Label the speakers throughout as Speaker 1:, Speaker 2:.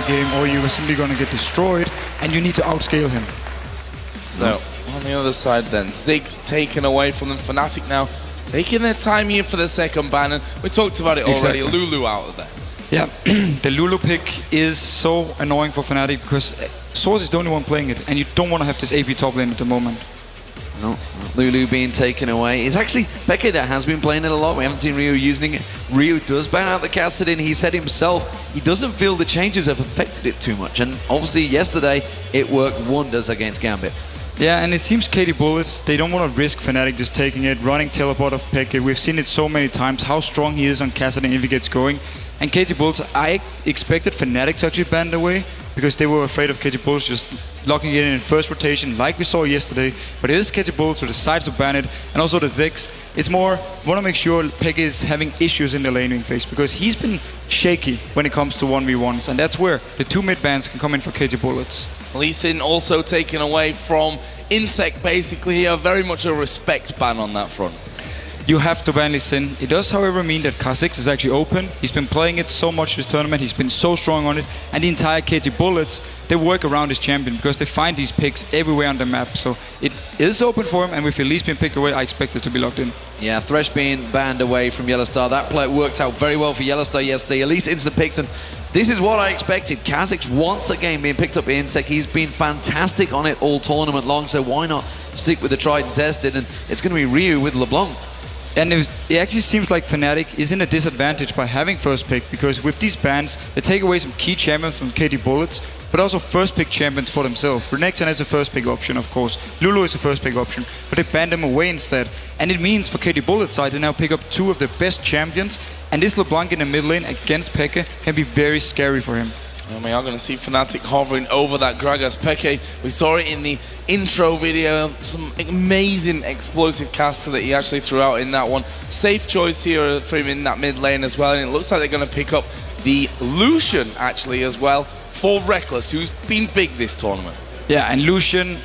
Speaker 1: game, or you're simply going to get destroyed, and you need to outscale him.
Speaker 2: So, on the other side then, Ziggs taken away from them. Fnatic now taking their time here for the second ban, and we talked about it already. Lulu out of there.
Speaker 1: Yeah, the Lulu pick is so annoying for Fnatic because Source is the only one playing it, and you don't want to have this AP top lane at the moment.
Speaker 3: No, Lulu being taken away. It's actually Peke that has been playing it a lot. We haven't seen Ryu using it. Ryu does ban out the Kassadin. He said himself he doesn't feel the changes have affected it too much. And obviously yesterday it worked wonders against Gambit.
Speaker 1: Yeah, and it seems KT Bullets, they don't want to risk Fnatic just taking it, running teleport of Peke. We've seen it so many times, how strong he is on Kassadin if he gets going. And KT Bullets, I expected Fnatic to actually ban it away, because they were afraid of KT Bullets just locking it in first rotation, like we saw yesterday. But it is KT Bullets who decides to ban it, and also the Ziggs. It's more, want to make sure Peke is having issues in the laning phase, because he's been shaky when it comes to 1v1s, and that's where the two mid bans can come in for KT Bullets.
Speaker 2: Lee Sin also taken away from Insect, basically here, very much a respect ban on that front.
Speaker 1: You have to ban Lee Sin. It does, however, mean that Kha'Zix is actually open. He's been playing it so much this tournament. He's been so strong on it. And the entire KT Bullets, they work around his champion because they find these picks everywhere on the map. So it is open for him, and with Elise being picked away, I expect it to be locked in.
Speaker 3: Yeah, Thresh being banned away from Yellowstar. That play worked out very well for Yellowstar yesterday. Elise instant picked, and this is what I expected. Kha'Zix once again being picked up by Insect. He's been fantastic on it all tournament long, so why not stick with the tried and tested? And it's going to be Ryu with LeBlanc.
Speaker 1: And it actually seems like Fnatic is in a disadvantage by having first pick, because with these bans, they take away some key champions from KT Bullets, but also first pick champions for themselves. Renekton is a first pick option, of course. Lulu is a first pick option, but they ban them away instead. And it means for KT Bullets side, they now pick up two of the best champions, and this LeBlanc in the mid lane against Peke can be very scary for him.
Speaker 2: And we are going to see Fnatic hovering over that Gragas. Peke, we saw it in the intro video, some amazing explosive caster that he actually threw out in that one. Safe choice here for him in that mid lane as well, and it looks like they're going to pick up the Lucian actually as well for Reckless, who's been big this tournament.
Speaker 1: Yeah, and Lucian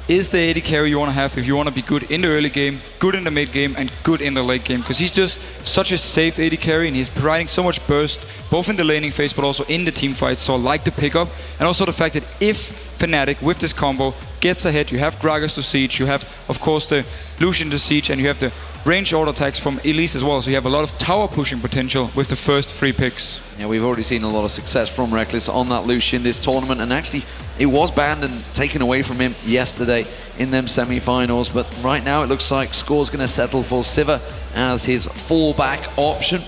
Speaker 1: is the AD carry you want to have if you want to be good in the early game, good in the mid game, and good in the late game, because he's just such a safe AD carry, and he's providing so much burst both in the laning phase but also in the team fight. So I like the pickup, and also the fact that if Fnatic with this combo gets ahead, you have Gragas to siege, you have of course the Lucian to siege, and you have the range auto attacks from Elise as well, so you have a lot of tower pushing potential with the first 3 picks.
Speaker 3: Yeah, we've already seen a lot of success from Reckless on that Lucian this tournament, and actually it was banned and taken away from him yesterday in them semi-finals, but right now it looks like Score's going to settle for Sivir as his fallback option.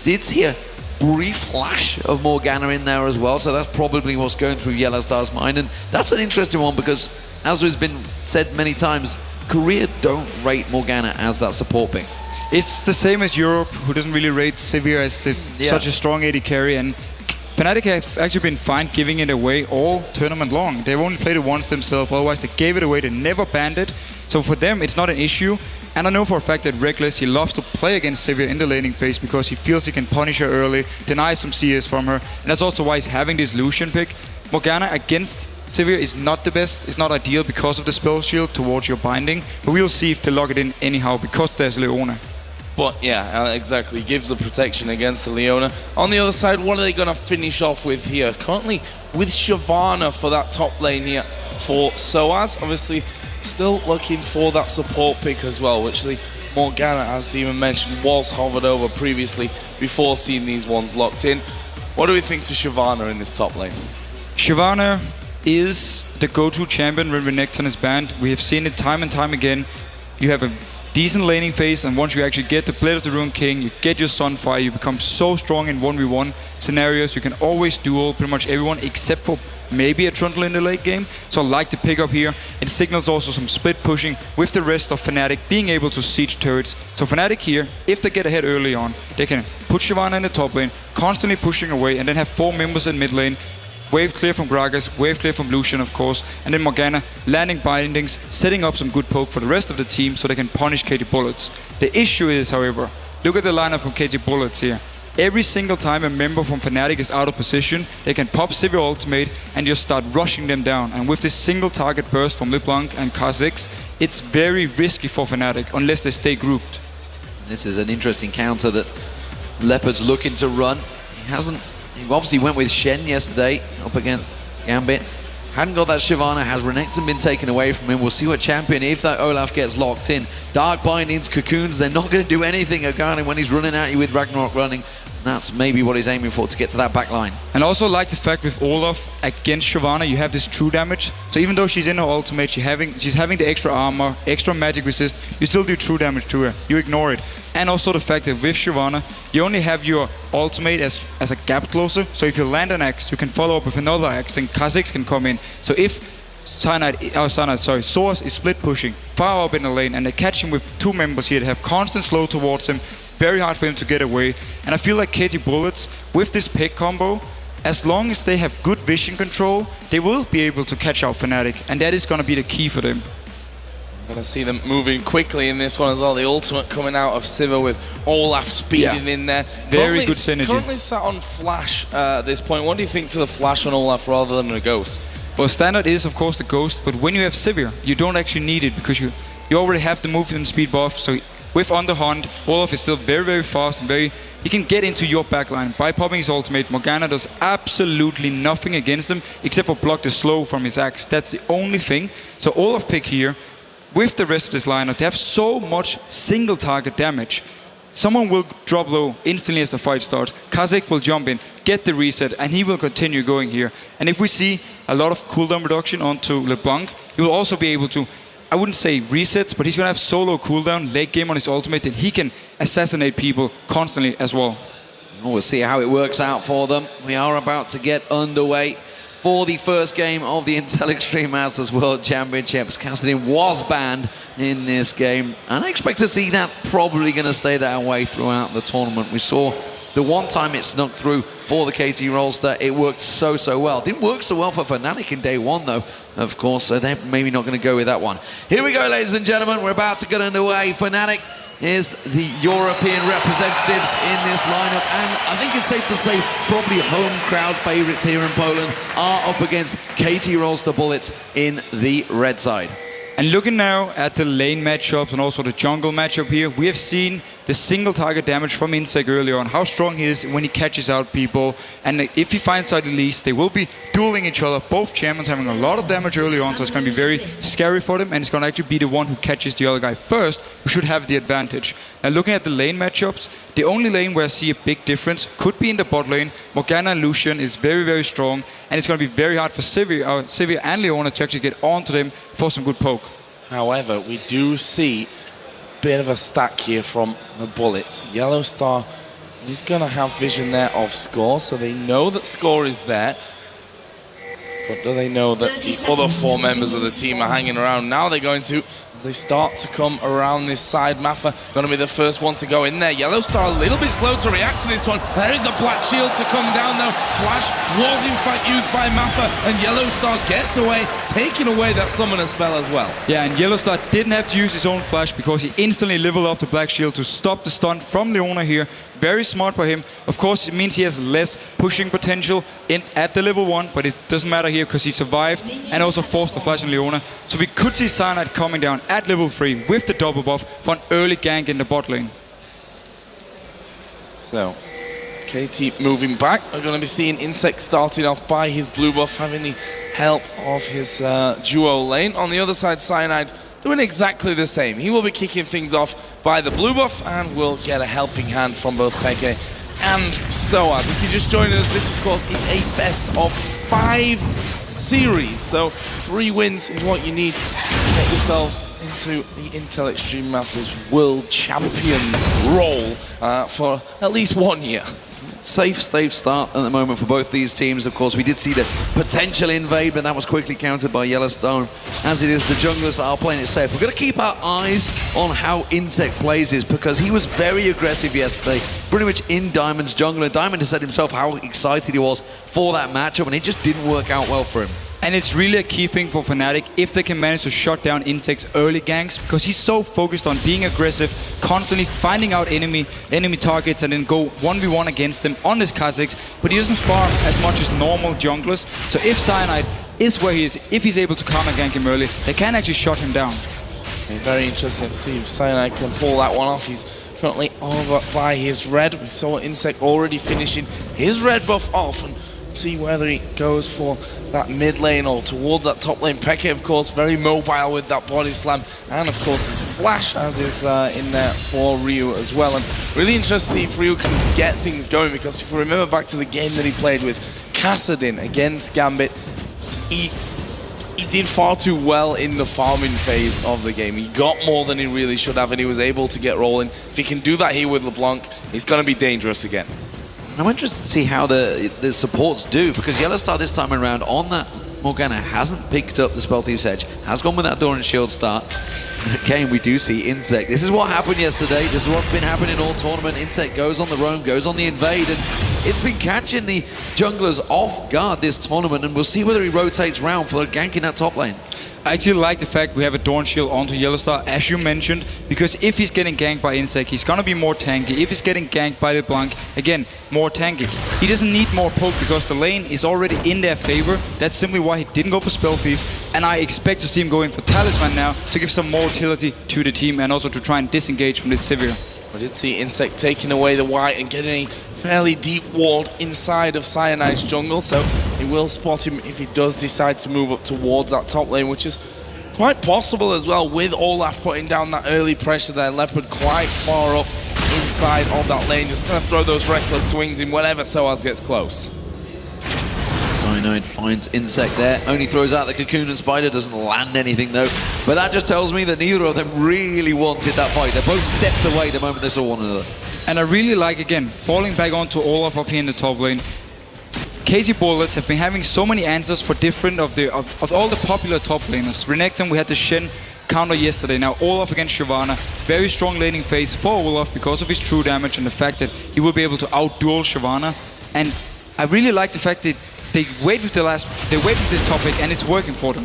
Speaker 3: Did see a brief flash of Morgana in there as well, so that's probably what's going through Yellowstar's mind, and that's an interesting one because, as has been said many times, Korea don't rate Morgana as that support pick.
Speaker 1: It's the same as Europe, who doesn't really rate Sivir as such a strong AD carry, and Fnatic have actually been fine giving it away all tournament long. They've only played it once themselves, otherwise they gave it away, they never banned it. So for them, it's not an issue. And I know for a fact that Reckless, he loves to play against Sivir in the laning phase because he feels he can punish her early, deny some CS from her, and that's also why he's having this Lucian pick. Morgana against Sivir is not the best, it's not ideal because of the spell shield towards your binding, but we'll see if they lock it in anyhow because there's Leona.
Speaker 2: But yeah, exactly, gives the protection against the Leona. On the other side, what are they going to finish off with here? Currently with Shyvana for that top lane here for Soaz. Obviously still looking for that support pick as well, which the Morgana, as Demon mentioned, was hovered over previously before seeing these ones locked in. What do we think to Shyvana in this top lane?
Speaker 1: Shyvana is the go-to champion when Renekton is banned. We have seen it time and time again. You have a decent laning phase, and once you actually get the Blade of the Ruined King, you get your Sunfire, you become so strong in 1v1 scenarios. You can always duel pretty much everyone except for maybe a Trundle in the late game. So I like the pickup here. It signals also some split pushing with the rest of Fnatic being able to siege turrets. So Fnatic here, if they get ahead early on, they can put Shyvana in the top lane, constantly pushing away, and then have 4 members in mid lane. Wave clear from Gragas, wave clear from Lucian of course, and then Morgana landing bindings, setting up some good poke for the rest of the team so they can punish KT Bullets. The issue is, however, look at the lineup from KT Bullets here. Every single time a member from Fnatic is out of position, they can pop Sivir ultimate and just start rushing them down. And with this single target burst from LeBlanc and Kha'Zix, it's very risky for Fnatic unless they stay grouped.
Speaker 3: This is an interesting counter that Leopard's looking to run. He hasn't He obviously went with Shen yesterday up against Gambit. Hadn't got that Shyvana. Has Renekton been taken away from him? We'll see what champion, if that Olaf gets locked in. Dark Bindings, Cocoons, they're not going to do anything regarding when he's running at you with Ragnarok running. That's maybe what he's aiming for to get to that back line.
Speaker 1: And also like the fact with Olaf against Shyvana, you have this true damage. So even though she's in her ultimate, she's having the extra armor, extra magic resist, you still do true damage to her. You ignore it. And also the fact that with Shyvana, you only have your ultimate as a gap closer. So if you land an axe, you can follow up with another axe, and Kha'Zix can come in. So if Soaz is split pushing far up in the lane, and they catch him with two members here that have constant slow towards him, very hard for him to get away. And I feel like KT Bullets, with this pick combo, as long as they have good vision control, they will be able to catch out Fnatic, and that is going to be the key for them.
Speaker 2: Going to see them moving quickly in this one as well. The ultimate coming out of Sivir with Olaf speeding in there.
Speaker 1: Very good synergy.
Speaker 2: Currently sat on Flash at this point. What do you think to the Flash on Olaf rather than a Ghost?
Speaker 1: Well, standard is of course the Ghost, but when you have Sivir, you don't actually need it because you already have the movement speed buff. So with Underhunt, Olaf is still very, very fast and he can get into your backline. By popping his ultimate, Morgana does absolutely nothing against him except for block the slow from his axe. That's the only thing. So Olaf pick here, with the rest of this lineup, they have so much single target damage. Someone will drop low instantly as the fight starts. Kha'Zix will jump in, get the reset, and he will continue going here. And if we see a lot of cooldown reduction onto LeBlanc, he will also be able to, I wouldn't say resets, but he's going to have solo cooldown, late game on his ultimate, and he can assassinate people constantly as well.
Speaker 3: We'll see how it works out for them. We are about to get underway for the first game of the Intel Extreme Masters World Championships. Kassadin was banned in this game, and I expect to see that probably going to stay that way throughout the tournament. We saw the one time it snuck through for the KT Rolster, it worked so well. Didn't work so well for Fnatic in day one though, of course, so they're maybe not going to go with that one. Here we go, ladies and gentlemen, we're about to get underway. Fnatic is the European representatives in this lineup, and I think it's safe to say probably home crowd favourites here in Poland are up against KT Rolster Bullets in the red side.
Speaker 1: And looking now at the lane matchups and also the jungle matchup here, we have seen the single target damage from Insec earlier on, how strong he is when he catches out people. And if he finds out the least, they will be dueling each other. Both champions having a lot of damage early on, so it's going to be very scary for them, and it's going to actually be the one who catches the other guy first who should have the advantage. Now looking at the lane matchups, the only lane where I see a big difference could be in the bot lane. Morgana and Lucian is very strong, and it's going to be very hard for Sivir and Leona to actually get onto them for some good poke.
Speaker 2: However, we do see a bit of a stack here from the Bullets. Yellow Star, he's going to have vision there of Score, so they know that Score is there. But do they know that the other four members of the team are hanging around? Now they're going to, as they start to come around this side. Maffa going to be the first one to go in there. Yellow Star a little bit slow to react to this one. There is a black shield to come down though. Flash was in fact used by Maffa, and Yellow Star gets away, taking away that summoner spell as well.
Speaker 1: Yeah, and Yellow Star didn't have to use his own flash because he instantly leveled up the black shield to stop the stun from Leona here. Very smart by him. Of course, it means he has less pushing potential at the level 1, but it doesn't matter here because he survived and also forced the flash on Leona. So we could see Cyanide coming down at level 3 with the double buff for an early gank in the bot lane.
Speaker 2: So, KT moving back. We're going to be seeing Insect starting off by his blue buff, having the help of his duo lane. On the other side, Cyanide doing exactly the same. He will be kicking things off by the blue buff and will get a helping hand from both Peke and Soaz. If you're just joining us, this of course is a best of 5 series. So 3 wins is what you need to get yourselves into the Intel Extreme Masters World Champion role for at least 1 year.
Speaker 3: Safe start at the moment for both these teams. Of course, we did see the potential invade, but that was quickly countered by Yellowstone. As it is, the junglers are playing it safe. We're going to keep our eyes on how Insect plays this, because he was very aggressive yesterday, pretty much in Diamond's jungle. And Diamond has said himself how excited he was for that matchup, and it just didn't work out well for him.
Speaker 1: And it's really a key thing for Fnatic if they can manage to shut down Insect's early ganks, because he's so focused on being aggressive, constantly finding out enemy targets and then go 1v1 against them on this Kha'Zix, but he doesn't farm as much as normal junglers. So if Cyanide is where he is, if he's able to counter gank him early, they can actually shut him down.
Speaker 2: Very interesting to see if Cyanide can pull that one off. He's currently over by his red. We saw Insect already finishing his red buff off, and see whether he goes for that mid lane or towards that top lane. Peke, of course, very mobile with that body slam, and of course his flash as is in there for Ryu as well. And really interested to see if Ryu can get things going, because if we remember back to the game that he played with Kassadin against Gambit, he did far too well in the farming phase of the game. He got more than he really should have, and he was able to get rolling. If he can do that here with LeBlanc, he's going to be dangerous again.
Speaker 3: I'm interested to see how the supports do, because Yellowstar this time around on that Morgana hasn't picked up the Spell Thief's Edge, has gone with that Dawn and Shield start. Again, we do see Insect. This is what happened yesterday. This is what's been happening all tournament. Insect goes on the roam, goes on the invade, and it's been catching the junglers off guard this tournament, and we'll see whether he rotates round for ganking that top lane.
Speaker 1: I actually like the fact we have a Dawn Shield onto Yellowstar, as you mentioned, because if he's getting ganked by Insect, he's gonna be more tanky. If he's getting ganked by LeBlanc, again, more tanky. He doesn't need more poke because the lane is already in their favor. That's simply why he didn't go for Spell Thief, and I expect to see him going for Talisman now to give some more utility to the team and also to try and disengage from this Sivir.
Speaker 2: I did see Insect taking away the white and getting a fairly deep ward inside of Cyanide's jungle, so he will spot him if he does decide to move up towards that top lane, which is quite possible as well, with Olaf putting down that early pressure there. Leopard quite far up inside of that lane, just going to throw those reckless swings in whenever Soaz gets close.
Speaker 3: Cyanide finds Insect there, only throws out the Cocoon, and Spider doesn't land anything though. But that just tells me that neither of them really wanted that fight. They both stepped away the moment they saw one another.
Speaker 1: And I really like, again, falling back onto Olaf up here in the top lane. KT Bullets have been having so many answers for different of all the popular top laners. Renekton, we had the Shen counter yesterday. Now Olaf against Shyvana. Very strong laning phase for Olaf because of his true damage and the fact that he will be able to outduel Shyvana. And I really like the fact that they wait with this topic and it's working for them.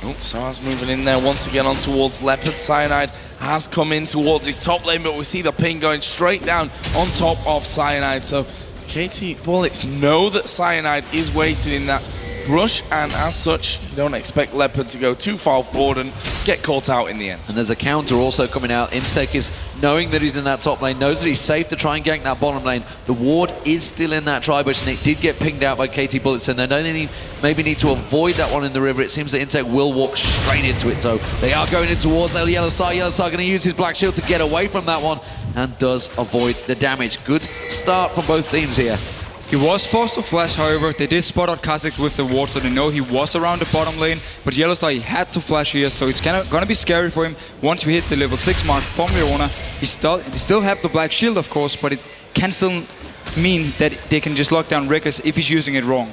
Speaker 2: Oh, Soaz moving in there once again on towards Leopard. Cyanide has come in towards his top lane, but we see the ping going straight down on top of Cyanide. So KT Bullets know that Cyanide is waiting in that brush, and as such, you don't expect Leopard to go too far forward and get caught out in the end.
Speaker 3: And there's a counter also coming out. Insect is knowing that he's in that top lane, knows that he's safe to try and gank that bottom lane. The ward is still in that tri-bush, and it did get pinged out by KT Bullets, and they don't maybe need to avoid that one in the river. It seems that Insect will walk straight into it, so they are going in towards Yellowstar. Yellowstar going to use his Black Shield to get away from that one, and does avoid the damage. Good start from both teams here.
Speaker 1: He was forced to flash, however. They did spot out Kha'Zix with the ward, so they know he was around the bottom lane. But Yellowstar, he had to flash here, so it's gonna be scary for him once we hit the level 6 mark from Leona. He still have the Black Shield, of course, but it can still mean that they can just lock down Reckless if he's using it wrong.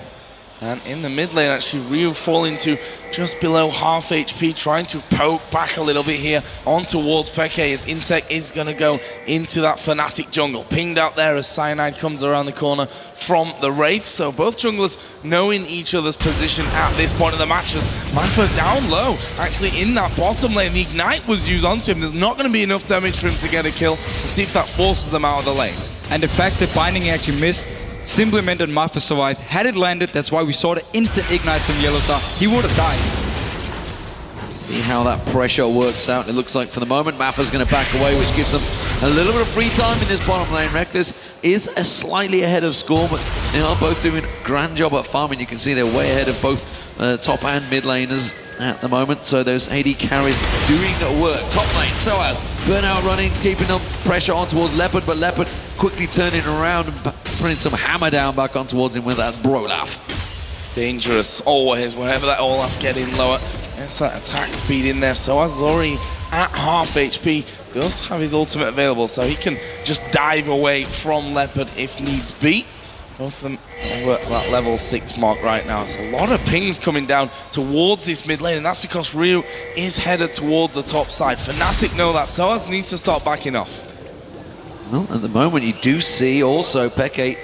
Speaker 2: And in the mid lane, actually, Ryu falling to just below half HP, trying to poke back a little bit here on towards Peke, as Insect is going to go into that Fnatic jungle. Pinged out there as Cyanide comes around the corner from the Wraith. So both junglers knowing each other's position at this point of the match. As Manfred down low, actually in that bottom lane. The Ignite was used onto him. There's not going to be enough damage for him to get a kill. We'll see if that forces them out of the lane.
Speaker 1: And the fact that Binding actually missed simply meant that Mafia survived. Had it landed, that's why we saw the instant Ignite from Yellowstar. He would have died.
Speaker 3: See how that pressure works out. It looks like for the moment Mafia's going to back away, which gives them a little bit of free time in this bottom lane. Reckless is slightly ahead of score, but they are both doing a grand job at farming. You can see they're way ahead of both top and mid laners at the moment. So those AD carries doing work. Top lane, Soaz, Burnout running, keeping them pressure on towards Leopard, but Leopard quickly turning around and putting some hammer down back on towards him with that Brolaf.
Speaker 2: Dangerous always whenever that Olaf getting lower. Gets that attack speed in there. Soaz is already at half HP. Does have his ultimate available, so he can just dive away from Leopard if needs be. Both of them over that level 6 mark right now. It's a lot of pings coming down towards this mid lane, and that's because Ryu is headed towards the top side. Fnatic know that. Soaz needs to start backing off.
Speaker 3: Well, at the moment you do see also Peke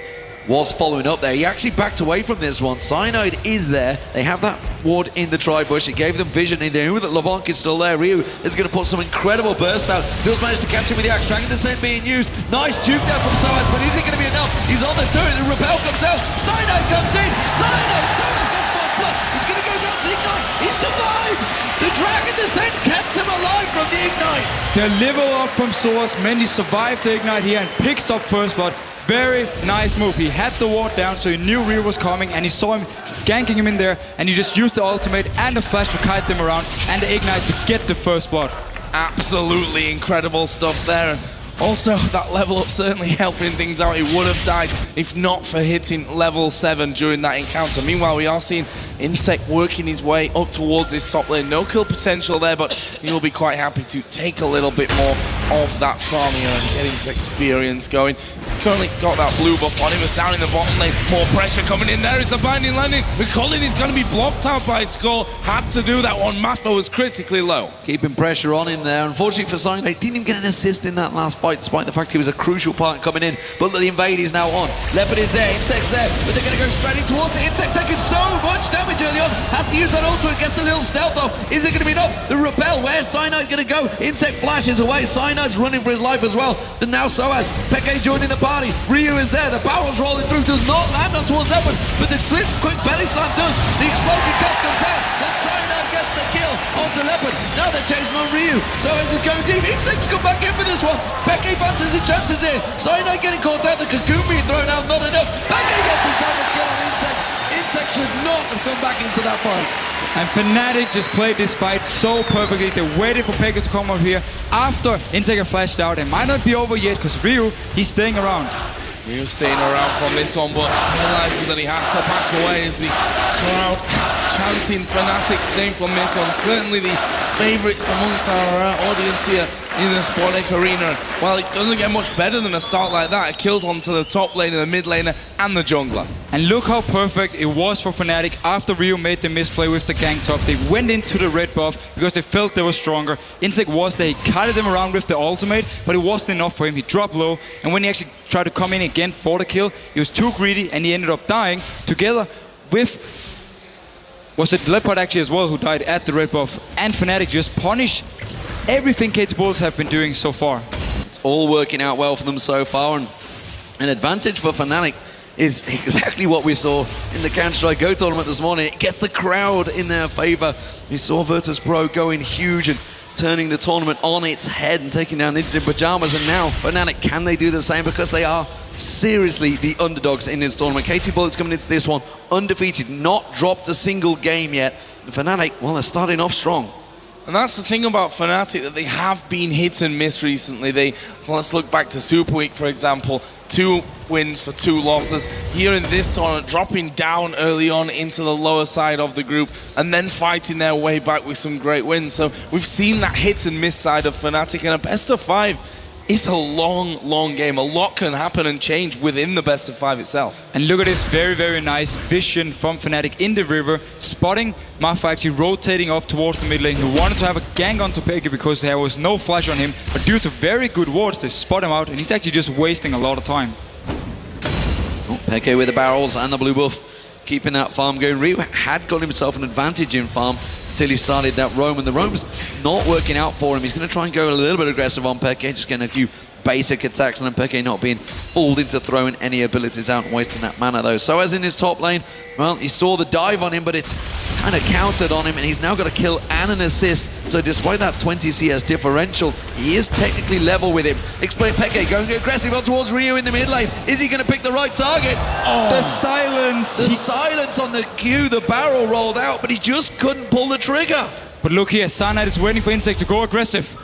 Speaker 3: was following up there. He actually backed away from this one. Cyanide is there. They have that ward in the tri-bush. It gave them vision. They knew that LeBlanc is still there. Ryu is going to put some incredible burst out. Does manage to catch him with the axe. Dragon Descent being used. Nice juke there from Soaz, but is it going to be enough? He's on the turret. The Repel comes out. Cyanide comes in. Cyanide! Soaz got first blood. He's going to go down to the Ignite. He survives! The Dragon Descent kept him alive from the Ignite.
Speaker 1: The level up from Soas meant he survived the ignite here and picks up first blood. Very nice move. He had the ward down, so he knew Ryu was coming, and he saw him ganking him in there, and he just used the ultimate and the flash to kite them around, and the ignite to get the first blood.
Speaker 2: Absolutely incredible stuff there. And also, that level up certainly helping things out. He would have died if not for hitting level 7 during that encounter. Meanwhile, we are seeing Insect working his way up towards this top lane. No kill potential there, but he'll be quite happy to take a little bit more of that farm here and get his experience going. He's currently got that blue buff on him. It's down in the bottom lane. More pressure coming in. There is the binding landing. McCollin is going to be blocked out by Skull. Had to do that one. Matho was critically low.
Speaker 3: Keeping pressure on him there. Unfortunately for Cyanide, didn't even get an assist in that last fight, despite the fact he was a crucial part coming in. But the invade is now on. Leopard is there. Insect's there. But they're going to go straight in towards it. Insect taking so much damage early on. Has to use that ultimate. Gets the little stealth off. Is it going to be enough? The repel. Where's Cyanide going to go? Insect flashes away. Cyanide's running for his life as well. And now Soaz. Peke joining the party. Ryu is there. The barrel's rolling through. Does not land on towards Leopard. But the quick belly slam does. The explosion cuts comes out. Then Cyanide gets the kill onto Leopard. Now they're chasing on Ryu. Soaz is going deep. Insect's come back in for this one. Peke fancies his chances here. Cyanide getting caught out. The cocoon being thrown out. Not enough. Peke gets himself a kill on Insect. Insect should not have come back into that fight.
Speaker 1: And Fnatic just played this fight so perfectly. They waited for Peke to come up here after Insect had flashed out. It might not be over yet because Ryu, he's staying around.
Speaker 2: Ryu's staying around from this one, but realizes that he has to back away as the crowd chanting Fnatic's name from this one. Certainly the favourites amongst our audience here in the Sporting Arena. While it doesn't get much better than a start like that, it killed onto the top laner, the mid laner, and the jungler.
Speaker 1: And look how perfect it was for Fnatic after Ryu made the misplay with the gang top. They went into the red buff because they felt they were stronger. Insect was there, he carried them around with the ultimate, but it wasn't enough for him. He dropped low, and when he actually tried to come in again for the kill, he was too greedy and he ended up dying together with... Was it Leopard actually as well who died at the red buff? And Fnatic just punished everything KT Bulls have been doing so far.
Speaker 3: It's all working out well for them so far, and an advantage for Fnatic is exactly what we saw in the Counter-Strike Go tournament this morning. It gets the crowd in their favor. We saw Virtus Pro going huge and turning the tournament on its head and taking down Ninjas in Pajamas, and now Fnatic, can they do the same? Because they are seriously the underdogs in this tournament. KT Bullets coming into this one undefeated, not dropped a single game yet. And Fnatic, well, they're starting off strong.
Speaker 2: And that's the thing about Fnatic, that they have been hit and miss recently. Let's look back to Super Week, for example. 2 wins for 2 losses. Here in this tournament, dropping down early on into the lower side of the group and then fighting their way back with some great wins. So we've seen that hit and miss side of Fnatic, and a best of 5 is a long, long game. A lot can happen and change within the best of 5 itself.
Speaker 1: And look at this very, very nice vision from Fnatic in the river, spotting Mafa actually rotating up towards the mid lane. He wanted to have a gang onto Peke because there was no flash on him, but due to very good wards, they spot him out, and he's actually just wasting a lot of time.
Speaker 3: Oh, Peke with the barrels and the blue buff, keeping that farm going. Ryu had got himself an advantage in farm until he started that roam, and the roam's not working out for him. He's going to try and go a little bit aggressive on Peke, just getting a few basic attacks on him. Peke not being fooled into throwing any abilities out and wasting that mana though. So as in his top lane, well, he saw the dive on him, but it's kind of countered on him, and he's now got a kill and an assist. So despite that 20 CS differential, he is technically level with him. Explain Peke going aggressive on towards Ryu in the mid lane. Is he going to pick the right target? Oh,
Speaker 1: the silence!
Speaker 3: The silence on the Q, the barrel rolled out, but he just couldn't pull the trigger.
Speaker 1: But look here, Cyanide is waiting for Insect to go aggressive.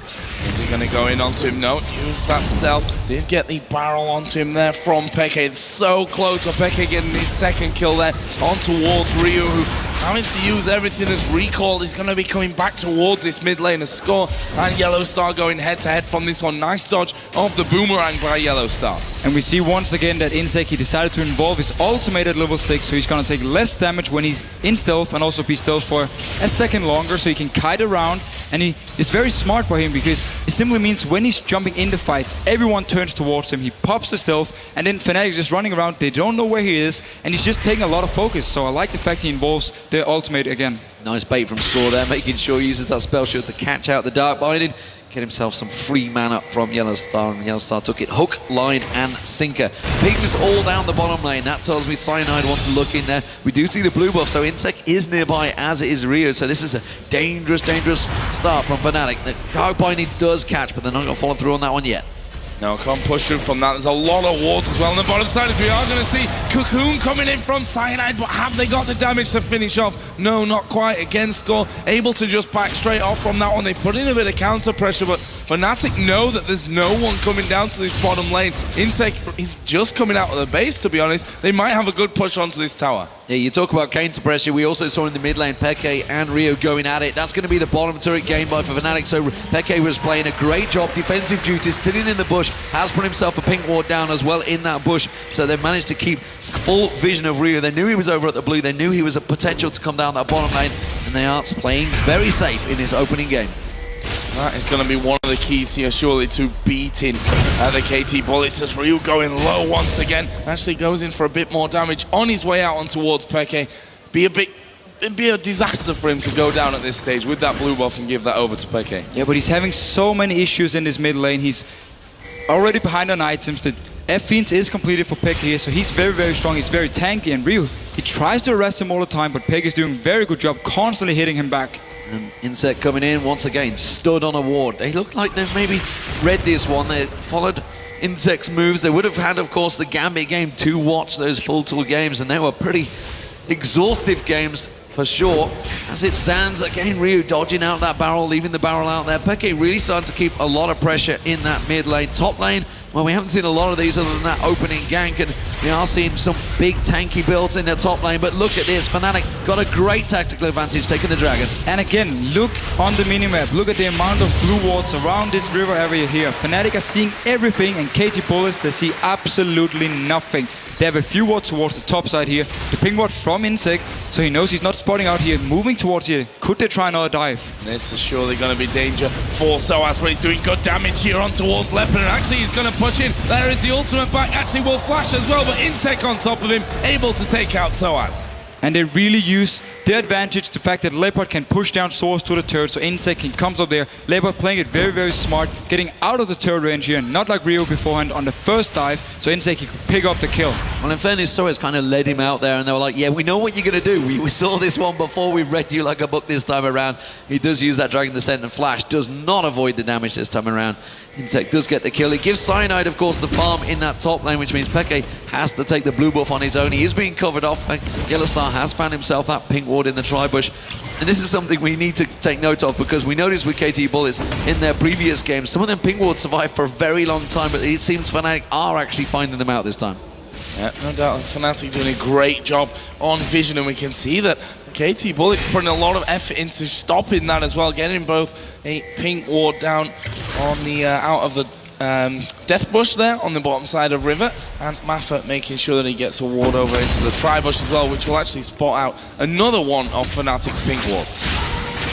Speaker 2: Is he going to go in onto him? No, use that stealth. Did get the barrel onto him there from Peke. It's so close for Peke getting his second kill there on towards Ryu, who having to use everything as recall. He's going to be coming back towards this mid lane. A Score and Yellow Star going head to head from this one. Nice dodge of the boomerang by Yellow Star.
Speaker 1: And we see once again that Insect, he decided to involve his ultimate at level 6, so he's going to take less damage when he's in stealth and also be stealth for a second longer, so he can kite around. And it's very smart by him because it simply means when he's jumping into fights, everyone turns towards him. He pops the stealth, and then Fnatic is just running around. They don't know where he is, and he's just taking a lot of focus. So I like the fact he involves the ultimate again.
Speaker 3: Nice bait from Score there, making sure he uses that spell shield to catch out the Dark Binding. get himself some free mana from Yellowstar, and Yellowstar took it hook, line, and sinker. Pings all down the bottom lane. That tells me Cyanide wants to look in there. We do see the blue buff, so Insec is nearby, as is Rio, so this is a dangerous, dangerous start from Fnatic. The Dark Binding does catch, but they're not going to follow through on that one yet.
Speaker 2: No, can't push through from that. There's a lot of wards as well on the bottom side, as we are going to see Cocoon coming in from Cyanide, but have they got the damage to finish off? No, not quite. Again, Score able to just back straight off from that one. They put in a bit of counter pressure, but Fnatic know that there's no one coming down to this bottom lane. Insec, he's just coming out of the base, to be honest. They might have a good push onto this tower.
Speaker 3: Yeah, you talk about counter pressure. We also saw in the mid lane Peke and Rio going at it. That's going to be the bottom turret game by for Fnatic. So Peke was playing a great job, defensive duties, sitting in the bush, has put himself a pink ward down as well in that bush. So they've managed to keep full vision of Rio. They knew he was over at the blue. They knew he was a potential to come down that bottom lane, and they are playing very safe in this opening game.
Speaker 2: That is going to be one of the keys here, surely, to beating the KT Bullets, as Ryu going low once again. Actually goes in for a bit more damage on his way out on towards Peke. It'd be a disaster for him to go down at this stage with that blue buff and give that over to Peke.
Speaker 1: Yeah, but he's having so many issues in this mid lane. He's already behind on items. The F-Fiends is completed for Peke here, so he's very, very strong. He's very tanky, and Ryu, he tries to arrest him all the time, but Peke is doing a very good job, constantly hitting him back.
Speaker 3: And Insect coming in once again, stood on a ward. They look like they've maybe read this one. They followed Insect's moves. They would have had, of course, the Gambit game to watch those full tool games, and they were pretty exhaustive games for sure. As it stands, again, Ryu dodging out that barrel, leaving the barrel out there. Peke really starting to keep a lot of pressure in that mid lane. Top lane, well, we haven't seen a lot of these other than that opening gank, and we are seeing some big tanky builds in the top lane, but look at this. Fnatic got a great tactical advantage taking the dragon.
Speaker 1: And again, look on the minimap. Look at the amount of blue wards around this river area here. Fnatic are seeing everything, and KT Bullets, they see absolutely nothing. They have a few wards towards the top side here. The ping ward from Insec, so he knows he's not spotting out here, moving towards here. Could they try another dive?
Speaker 2: This is surely going to be danger for Soaz, but he's doing good damage here on towards Leopard, and actually he's going to push in. There is the ultimate back, actually will flash as well, but Insec on top of him, able to take out Soaz.
Speaker 1: And they really use the advantage, the fact that Leopard can push down swords to the turret, so Insec he comes up there. Leopard playing it very, very smart, getting out of the turret range here, not like Rio beforehand on the first dive, so Insec he could pick up the kill.
Speaker 3: Well, in fairness, Soaz kind of led him out there, and they were like, yeah, we know what you're going to do. We saw this one before, we read you like a book this time around. He does use that Dragon Descent, and Flash does not avoid the damage this time around. Insec does get the kill. It gives Cyanide, of course, the farm in that top lane, which means Peke has to take the blue buff on his own. He is being covered off. Yellowstar has found himself that pink ward in the tri-bush. And this is something we need to take note of, because we noticed with KT Bullets in their previous games, some of them pink wards survived for a very long time, but it seems Fnatic are actually finding them out this time.
Speaker 2: Yeah, no doubt. Fnatic doing a great job on vision, and we can see that KT Bullet putting a lot of effort into stopping that as well, getting both a pink ward down on the out of the Death Bush there on the bottom side of River, and Maffa making sure that he gets a ward over into the Tri-Bush as well, which will actually spot out another one of Fnatic's pink wards.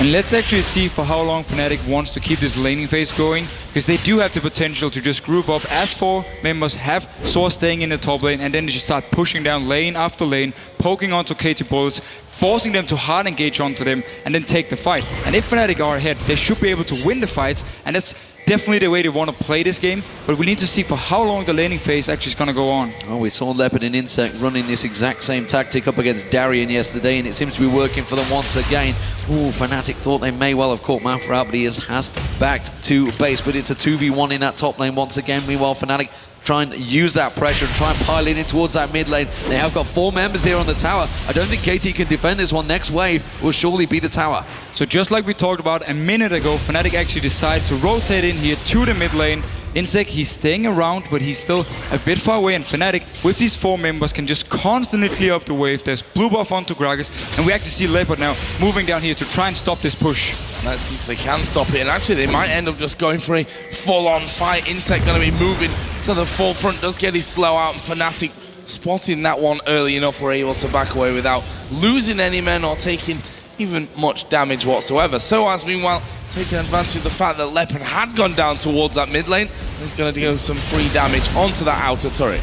Speaker 1: And let's actually see for how long Fnatic wants to keep this laning phase going, because they do have the potential to just group up as 4 members, have Source staying in the top lane, and then they just start pushing down lane after lane, poking onto KT Bullets, forcing them to hard engage onto them, and then take the fight. And if Fnatic are ahead, they should be able to win the fights, and that's definitely the way they want to play this game, but we need to see for how long the laning phase actually is going to go on.
Speaker 3: Oh, we saw Leopard and Insect running this exact same tactic up against Darien yesterday, and it seems to be working for them once again. Ooh, Fnatic thought they may well have caught Mafra out, but he has backed to base, but it's a 2v1 in that top lane once again. Meanwhile, Fnatic try and use that pressure and try and pile it in towards that mid lane. They have got 4 members here on the tower. I don't think KT can defend this one. Next wave will surely be the tower.
Speaker 1: So just like we talked about a minute ago, Fnatic actually decided to rotate in here to the mid lane. Insec, he's staying around, but he's still a bit far away, and Fnatic, with these 4 members, can just constantly clear up the wave. There's blue buff onto Gragas, and we actually see Leopard now moving down here to try and stop this push.
Speaker 2: Let's see if they can stop it, and actually they might end up just going for a full-on fight. Insect going to be moving to the forefront, does get his slow out, and Fnatic spotting that one early enough, we're able to back away without losing any men or taking even much damage whatsoever. So as meanwhile taking advantage of the fact that Leopard had gone down towards that mid lane, he's going to do some free damage onto that outer turret.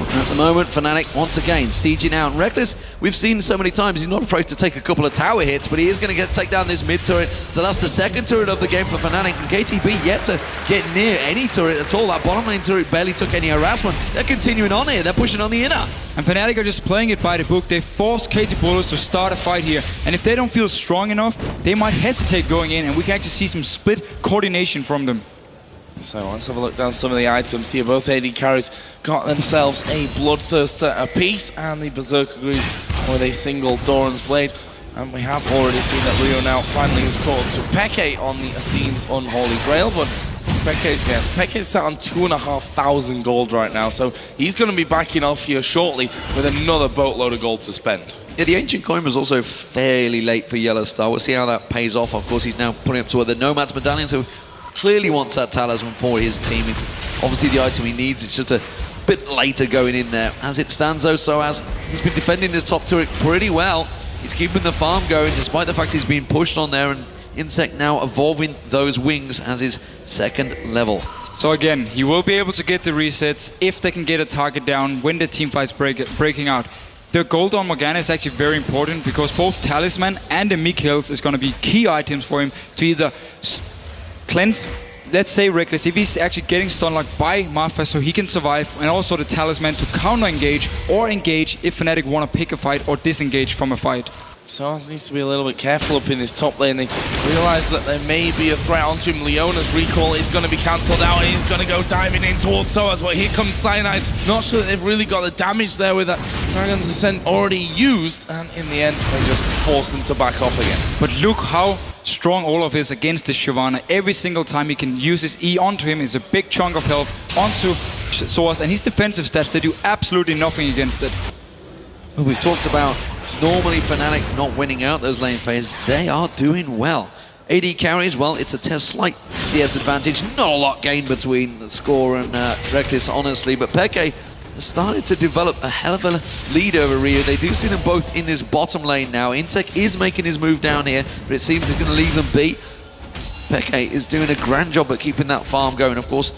Speaker 3: At the moment, Fnatic once again sieging out. And Reckless, we've seen so many times, he's not afraid to take a couple of tower hits, but he is going to take down this mid turret. So that's the second turret of the game for Fnatic. And KTB yet to get near any turret at all. That bottom lane turret barely took any harassment. They're continuing on here. They're pushing on the inner.
Speaker 1: And Fnatic are just playing it by the book. They force KT Bullets to start a fight here. And if they don't feel strong enough, they might hesitate going in. And we can actually see some split coordination from them.
Speaker 2: So let's have a look down some of the items here. Both AD carries got themselves a Bloodthirster apiece, and the Berserker agrees with a single Doran's Blade. And we have already seen that Leo now finally is caught to Peke on the Athene's Unholy Grail, but Peke's sat on 2,500 gold right now, so he's going to be backing off here shortly with another boatload of gold to spend.
Speaker 3: Yeah, the Ancient Coin was also fairly late for Yellow Star. We'll see how that pays off. Of course, he's now putting up to the Nomad's Medallion, so clearly wants that talisman for his team. It's obviously the item he needs. It's just a bit later going in there. As it stands though, Soaz, he's been defending this top turret pretty well. He's keeping the farm going despite the fact he's being pushed on there, and Insect now evolving those wings as his second level.
Speaker 1: So again, he will be able to get the resets if they can get a target down when the team fight's breaking out. The gold on Morgana is actually very important because both Talisman and the Meek Hills is going to be key items for him to either cleanse, let's say Reckless, if he's actually getting stun locked by Marfa so he can survive, and also the Talisman to counter-engage or engage if Fnatic want to pick a fight or disengage from a fight.
Speaker 2: Soaz needs to be a little bit careful up in this top lane. They realise that there may be a threat onto him. Leona's recall is going to be cancelled out, and he's going to go diving in towards Soaz. But here comes Cyanide. Not sure that they've really got the damage there with that Dragon's Ascent already used, and in the end, they just force him to back off again.
Speaker 1: But look how strong Olaf is against this Shyvana. Every single time he can use his E onto him is a big chunk of health onto Soaz, and his defensive stats, they do absolutely nothing against it.
Speaker 3: Well, we've talked about normally Fnatic not winning out those lane phases. They are doing well. AD carries, well, it's a slight CS advantage. Not a lot gained between the score and Reckless, honestly, but Peke has started to develop a hell of a lead over Ryu. They do see them both in this bottom lane now. Insect is making his move down here, but it seems he's going to leave them be. Peke is doing a grand job at keeping that farm going. Of course,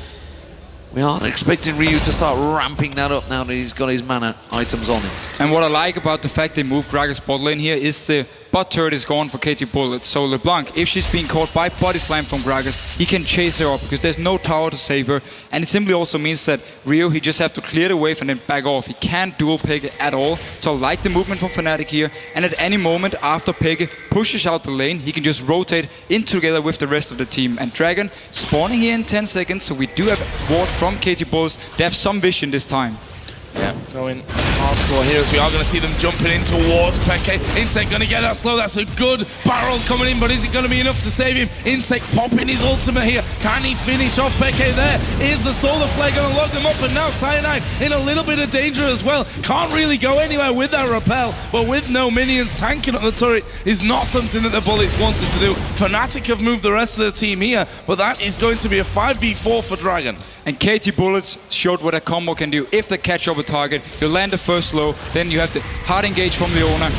Speaker 3: we aren't expecting Ryu to start ramping that up now that he's got his mana items on him.
Speaker 1: And what I like about the fact they moved Gragas bot lane here is the bot turret is gone for KT Bullets. So LeBlanc, if she's being caught by body slam from Gragas, he can chase her up because there's no tower to save her. And it simply also means that Ryu, he just have to clear the wave and then back off. He can't dual Peke at all. So I like the movement from Fnatic here. And at any moment after Peke pushes out the lane, he can just rotate in together with the rest of the team. And Dragon spawning here in 10 seconds. So we do have ward from KT Bullets. They have some vision this time.
Speaker 2: Yeah, going hardcore here as we are going to see them jumping in towards Peke. Insect going to get that slow. That's a good barrel coming in, but is it going to be enough to save him? Insect popping his ultimate here. Can he finish off Peke there? Is the Solar Flare going to lock them up? And now Cyanide in a little bit of danger as well. Can't really go anywhere with that repel, but with no minions tanking up the turret is not something that the Bullets wanted to do. Fnatic have moved the rest of the team here, but that is going to be a 5v4 for Dragon.
Speaker 1: And KT Bullets showed what a combo can do. If they catch up a target, you land the first slow, then you have the hard engage from Leona,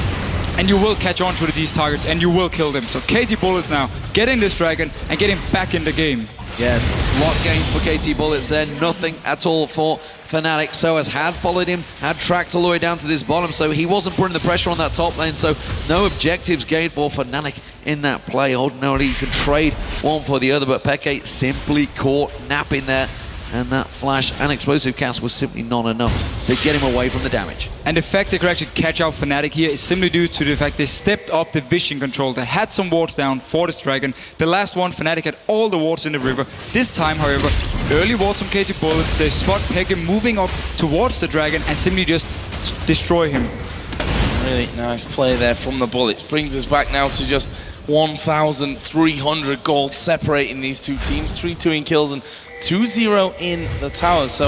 Speaker 1: and you will catch on to these targets, and you will kill them. So KT Bullets now getting this Dragon and getting back in the game.
Speaker 3: Yeah, lot gained for KT Bullets there, nothing at all for Fnatic. Soaz had followed him, had tracked all the way down to this bottom, so he wasn't putting the pressure on that top lane, so no objectives gained for Fnatic in that play. Ordinarily, you can trade one for the other, but Peke simply caught napping there. And that flash and explosive cast was simply not enough to get him away from the damage.
Speaker 1: And the fact they could actually catch out Fnatic here is simply due to the fact they stepped up the vision control. They had some wards down for this Dragon. The last one, Fnatic had all the wards in the river. This time, however, early wards from KT Bullets. They spot Peke moving up towards the Dragon and simply just destroy him.
Speaker 2: Really nice play there from the Bullets. Brings us back now to just 1,300 gold separating these two teams. 3-2 in kills and 2-0 in the towers. So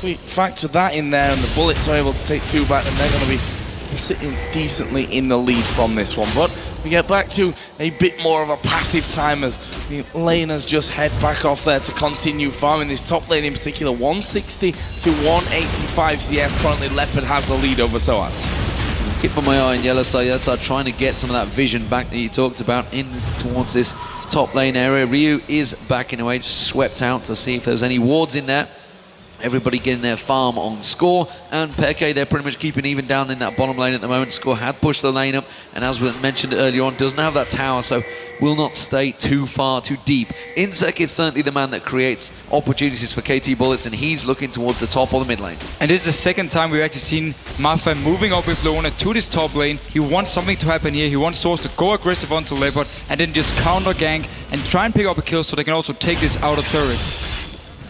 Speaker 2: we factor that in there, and the Bullets are able to take 2 back, and they're going to be sitting decently in the lead from this one. But we get back to a bit more of a passive time as the laners just head back off there to continue farming. This top lane in particular, 160 to 185 CS. Currently, Leopard has the lead over Soaz.
Speaker 3: Keeping my eye on Yellow Star. Yellow Star trying to get some of that vision back that you talked about in towards this top lane area. Ryu is backing away, just swept out to see if there's any wards in there. Everybody getting their farm on score, and Peke, they're pretty much keeping even down in that bottom lane at the moment. Score had pushed the lane up, and as we mentioned earlier on, doesn't have that tower, so will not stay too far, too deep. Insec is certainly the man that creates opportunities for KT Bullets, and he's looking towards the top or the mid lane.
Speaker 1: And this is the second time we've actually seen Mafia moving up with Leona to this top lane. He wants something to happen here. He wants Source to go aggressive onto Leopard, and then just counter gank and try and pick up a kill so they can also take this outer turret.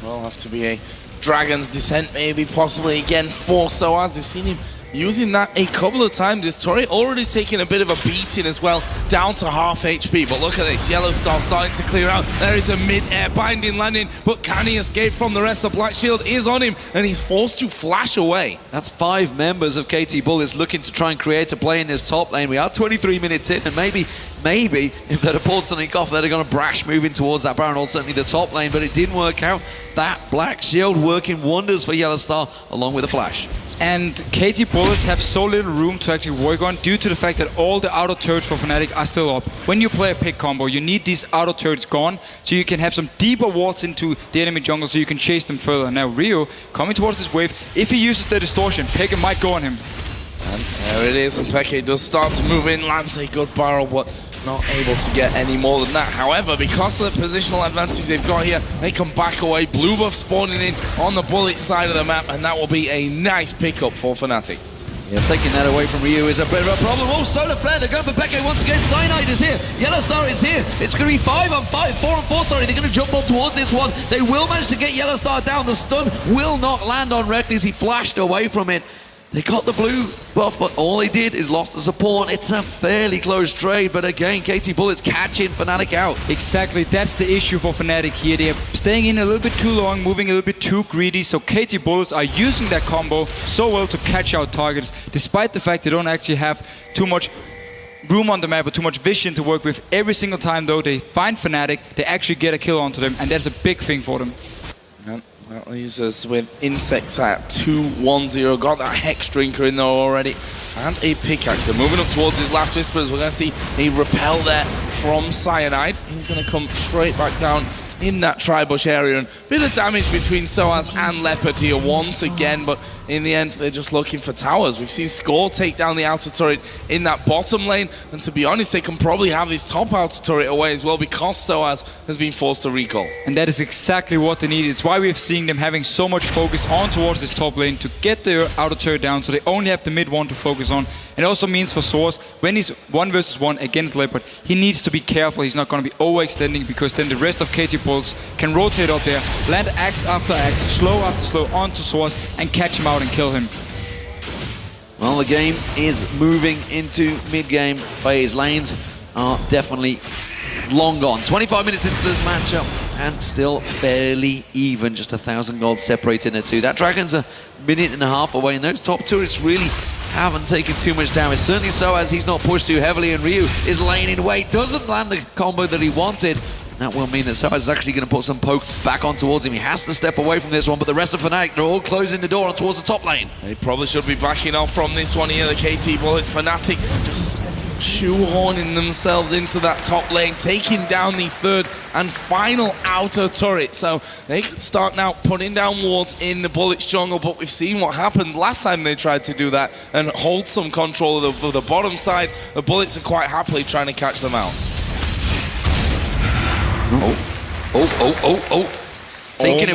Speaker 2: Well, have to be a Dragon's Descent, maybe, possibly again for Soaz. We've seen him using that a couple of times. This turret already taking a bit of a beating as well, down to half HP. But look at this, Yellow Star starting to clear out. There is a mid-air binding landing, but can he escape from the rest? The Black Shield is on him, and he's forced to flash away.
Speaker 3: That's 5 members of KT Bullets looking to try and create a play in this top lane. We are 23 minutes in, and maybe if they'd have pulled something off, they'd have gone a brash moving towards that Baron, or certainly the top lane, but it didn't work out. That Black Shield working wonders for Yellow Star, along with a flash.
Speaker 1: And KT Bullets have so little room to actually work on due to the fact that all the outer turrets for Fnatic are still up. When you play a pick combo, you need these outer turrets gone so you can have some deeper wards into the enemy jungle so you can chase them further. Now Rio coming towards this wave, if he uses the distortion, Peke might go on him.
Speaker 2: And there it is, and Peke does start to move in, lands a good barrel, but not able to get any more than that. However, because of the positional advantage they've got here, they can back away. Blue buff spawning in on the Bullet side of the map, and that will be a nice pickup for Fnatic.
Speaker 3: Yeah, taking that away from Ryu is a bit of a problem. Oh, Solar Flare, they're going for Peke once again. Cyanide is here. Yellow Star is here. It's going to be 5 on 5, 4 on 4, sorry. They're going to jump on towards this one. They will manage to get Yellow Star down. The stun will not land on Reckless. He flashed away from it. They got the blue buff, but all they did is lost the support. It's a fairly close trade, but again, KT Bullets catching Fnatic out.
Speaker 1: Exactly, that's the issue for Fnatic here. They're staying in a little bit too long, moving a little bit too greedy, so KT Bullets are using that combo so well to catch out targets, despite the fact they don't actually have too much room on the map or too much vision to work with. Every single time, though, they find Fnatic, they actually get a kill onto them, and that's a big thing for them.
Speaker 2: That leaves us with Insects at 2-1-0. Got that Hex Drinker in there already. And a Pickaxe. So moving up towards his last Whispers, we're going to see a Repel there from Cyanide. He's going to come straight back down in that Tri-Bush area. And a bit of damage between Soaz and Leopard here once again, but in the end, they're just looking for towers. We've seen Score take down the outer turret in that bottom lane, and to be honest, they can probably have this top outer turret away as well because Soaz has been forced to recall.
Speaker 1: And that is exactly what they need. It's why we've seen them having so much focus on towards this top lane to get their outer turret down, so they only have the mid one to focus on. And it also means for Source, when he's 1 versus 1 against Leopard, he needs to be careful. He's not going to be overextending, because then the rest of KT Bullets can rotate up there, land axe after axe, slow after slow onto Source, and catch him out and kill him.
Speaker 3: Well, the game is moving into mid-game phase. Lanes are definitely long gone. 25 minutes into this matchup, and still fairly even. Just 1,000 gold separating the two. That Dragon's a minute and a half away, and those top turrets really haven't taken too much damage. Certainly so, as he's not pushed too heavily, and Ryu is laning away. Doesn't land the combo that he wanted. That will mean that Soaz is actually going to put some poke back on towards him. He has to step away from this one, but the rest of Fnatic, they're all closing the door on towards the top lane.
Speaker 2: They probably should be backing off from this one here, the KT Bullet. Fnatic just shoehorning themselves into that top lane, taking down the third and final outer turret. So they can start now putting down wards in the Bullets jungle, but we've seen what happened last time they tried to do that and hold some control of the bottom side. The Bullets are quite happily trying to catch them out.
Speaker 3: Thinking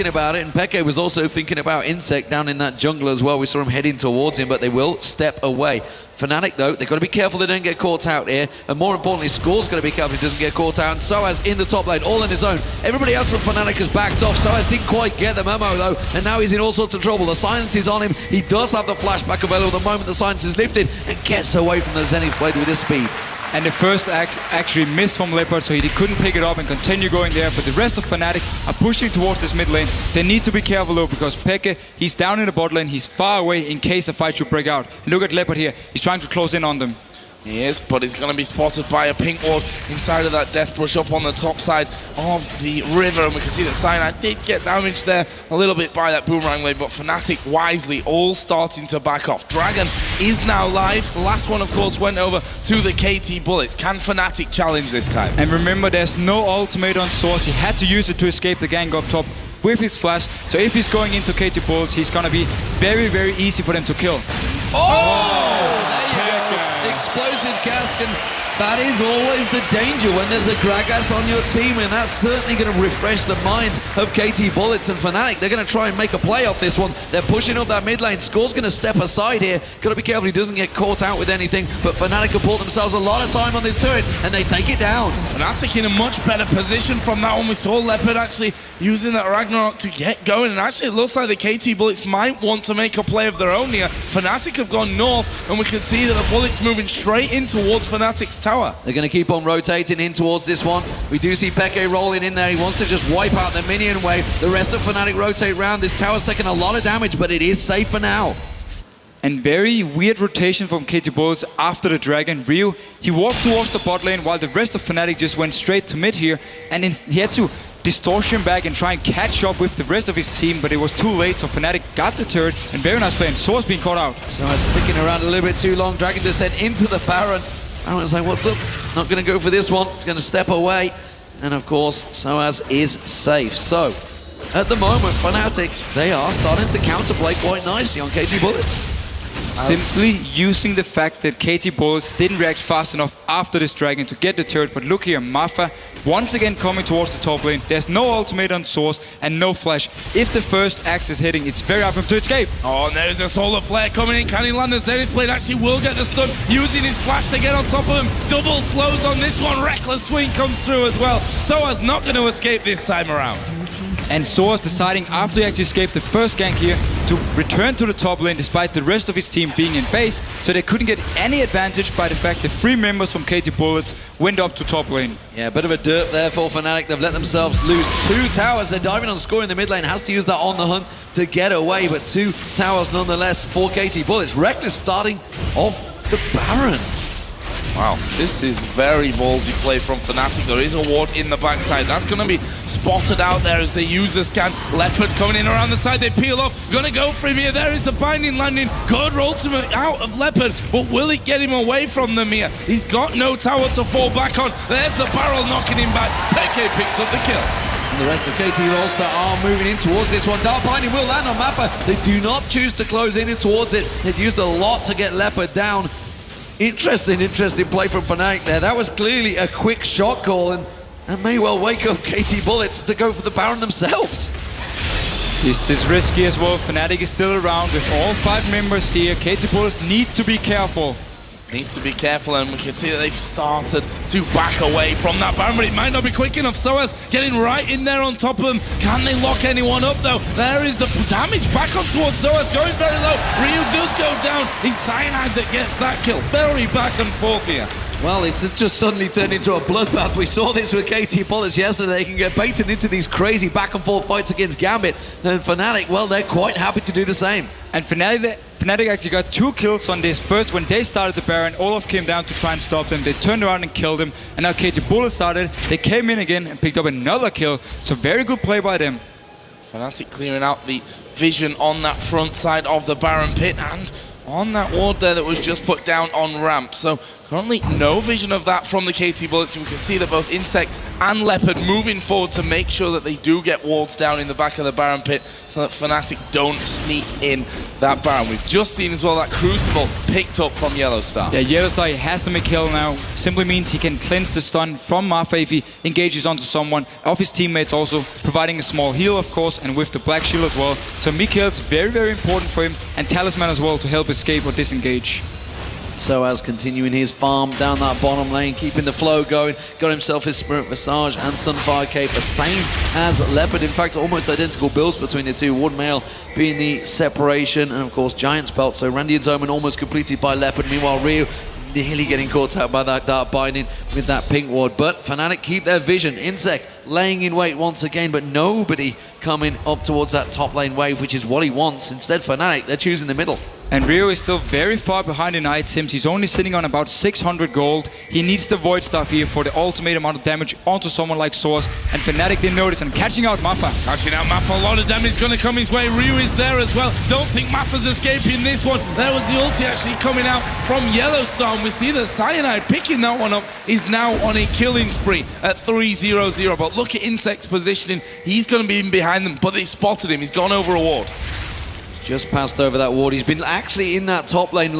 Speaker 3: about it, and Peke was also thinking about Insect down in that jungle as well. We saw him heading towards him, but they will step away. Fnatic, though, they've got to be careful they don't get caught out here, and more importantly, Score's got to be careful he doesn't get caught out, and Soaz in the top lane, all in his own. Everybody else from Fnatic has backed off. Soaz didn't quite get the memo, though, and now he's in all sorts of trouble. The silence is on him. He does have the flashback available the moment the silence is lifted, and gets away from the Zenith Blade with his speed.
Speaker 1: And the first axe actually missed from Leopard, so he couldn't pick it up and continue going there. But the rest of Fnatic are pushing towards this mid lane. They need to be careful though, because Peke, he's down in the bot lane. He's far away in case a fight should break out. Look at Leopard here. He's trying to close in on them.
Speaker 2: He is, but he's going to be spotted by a pink ward inside of that death brush up on the top side of the river. And we can see that Cyanide did get damaged there a little bit by that boomerang blade, but Fnatic wisely all starting to back off. Dragon is now live. The last one, of course, went over to the KT Bullets. Can Fnatic challenge this time?
Speaker 1: And remember, there's no ultimate on Source. He had to use it to escape the gang up top. with his flash. So if he's going into KT Bullets, he's gonna be very, very easy for them to kill.
Speaker 3: There you go. Explosive cask, and that is always the danger when there's a Gragas on your team, and that's certainly going to refresh the minds of KT Bullets and Fnatic. They're going to try and make a play off this one. They're pushing up that mid lane. Score's going to step aside here. Got to be careful he doesn't get caught out with anything, but Fnatic have bought themselves a lot of time on this turret, and they take it down.
Speaker 2: Fnatic in a much better position from that one. We saw Leopard actually using that Ragnarok to get going, and actually it looks like the KT Bullets might want to make a play of their own here. Fnatic have gone north, and we can see that the Bullets moving straight in towards Fnatic's tower.
Speaker 3: They're going to keep on rotating in towards this one. We do see Peke rolling in there. He wants to just wipe out the minion wave. The rest of Fnatic rotate round. This tower's taking a lot of damage, but it is safe for now.
Speaker 1: And very weird rotation from KT Bullets after the Dragon. Ryu, he walked towards the bot lane while the rest of Fnatic just went straight to mid here. And he had to distortion back and try and catch up with the rest of his team, but it was too late, so Fnatic got the turret, and very nice play, and Source being caught out.
Speaker 3: So sticking around a little bit too long. Dragon descent into the Baron. Baron's like, what's up? Not going to go for this one. He's going to step away. And of course, Soaz is safe. So, at the moment, Fnatic, they are starting to counterplay quite nicely on KT Bullets.
Speaker 1: Simply using the fact that KT Bullets didn't react fast enough after this Dragon to get the turret, but look here, Mafa once again coming towards the top lane. There's no ultimate on Source and no flash. If the first axe is hitting, it's very hard for him to escape.
Speaker 2: Oh, and there's a solar flare coming in. Can he land the Zenith Blade? Actually will get the stun, using his flash to get on top of him. Double slows on this one. Reckless swing comes through as well. Soaz not going to escape this time around.
Speaker 1: And Source deciding after he actually escaped the first gank here to return to the top lane despite the rest of his team being in base, so they couldn't get any advantage by the fact that 3 members from KT Bullets went up to top lane.
Speaker 3: Yeah, a bit of a derp there for Fnatic. They've let themselves lose 2 towers. They're diving on score in the mid lane. Has to use that on the hunt to get away, but 2 towers nonetheless for KT Bullets. Reckless starting off the Baron.
Speaker 2: Wow, this is very ballsy play from Fnatic. There is a ward in the backside. That's going to be spotted out there as they use the scan. Leopard coming in around the side. They peel off. Going to go for him here. There is a binding landing. Good ultimate out of Leopard, but will it get him away from them here? He's got no tower to fall back on. There's the barrel knocking him back. Peke picks up the kill.
Speaker 3: And the rest of KT Rolster are moving in towards this one. Dark Binding will land on Mappa. They do not choose to close in towards it. They've used a lot to get Leopard down. Interesting play from Fnatic there. That was clearly a quick shot call, and may well wake up KT Bullets to go for the Baron themselves.
Speaker 1: This is risky as well. Fnatic is still around with all 5 members here. KT Bullets need to be careful.
Speaker 2: Need to be careful, and we can see that they've started to back away from that Baron, but it might not be quick enough. Soaz getting right in there on top of them. Can they lock anyone up, though? There is the damage back on towards Soaz, going very low. Ryu does go down. It's Cyanide that gets that kill. Very back and forth here.
Speaker 3: Well, it's just suddenly turned into a bloodbath. We saw this with KT Bullets yesterday. They can get baited into these crazy back and forth fights against Gambit. And Fnatic, well, they're quite happy to do the same.
Speaker 1: And Fnatic actually got 2 kills on this. First, when they started the Baron, Olaf came down to try and stop them. They turned around and killed him. And now KT Bullets started. They came in again and picked up another kill. So very good play by them.
Speaker 2: Fnatic clearing out the vision on that front side of the Baron pit and on that ward there that was just put down on ramp. So currently no vision of that from the KT Bullets, and we can see that both Insect and Leopard moving forward to make sure that they do get wards down in the back of the Baron pit so that Fnatic don't sneak in that Baron. We've just seen as well that Crucible picked up from Yellowstar.
Speaker 1: Yeah, Yellowstar has to make kill now. Simply means he can cleanse the stun from Mafa if he engages onto someone of his teammates, also providing a small heal, of course, and with the Black Shield as well. So Mikhail's very, very important for him, and Talisman as well to help escape or disengage.
Speaker 3: Soaz continuing his farm down that bottom lane, keeping the flow going. Got himself his Spirit Visage and Sunfire Cape, the same as Leopard. In fact, almost identical builds between the two. Wood Mail being the separation, and of course Giant's Belt. So Randian's Omen almost completed by Leopard. Meanwhile, Ryu nearly getting caught out by that Dark Binding with that pink ward. But Fnatic keep their vision. Insect laying in wait once again, but nobody coming up towards that top lane wave, which is what he wants. Instead, Fnatic, they're choosing the middle.
Speaker 1: And Ryu is still very far behind in items. He's only sitting on about 600 gold. He needs the Void Staff here for the ultimate amount of damage onto someone like Source. And Fnatic didn't notice, and catching out Mafa.
Speaker 2: Catching out Mafa, a lot of damage going to come his way. Ryu is there as well. Don't think Mafa's escaping this one. There was the ulti actually coming out from Yellowstar. And we see that Cyanide picking that one up is now on a killing spree at 3-0-0. But look at Insect's positioning. He's going to be in behind them, but they spotted him. He's gone over a ward.
Speaker 3: Just passed over that ward. He's been actually in that top lane,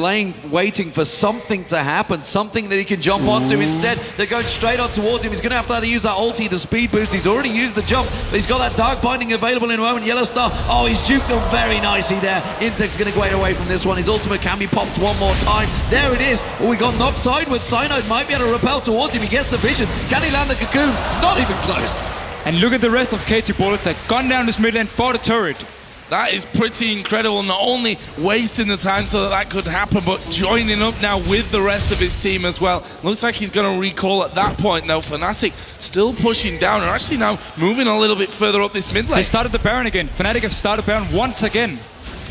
Speaker 3: waiting for something to happen, something that he can jump onto. Instead, they're going straight on towards him. He's going to have to use that ulti, the speed boost. He's already used the jump, but he's got that dark binding available in a moment. Yellow Star, oh, he's juked them very nicely there. Insect's going to get away from this one. His ultimate can be popped one more time. There it is. Oh, we got knocked sideways. Cyanide might be able to repel towards him. He gets the vision. Can he land the cocoon? Not even close.
Speaker 1: And look at the rest of KT Bullets that gone down this mid lane for the turret.
Speaker 2: That is pretty incredible, not only wasting the time so that could happen, but joining up now with the rest of his team as well. Looks like he's going to recall at that point, though. Fnatic still pushing down, and actually now moving a little bit further up this mid lane.
Speaker 1: They started the Baron again. Fnatic have started Baron once again.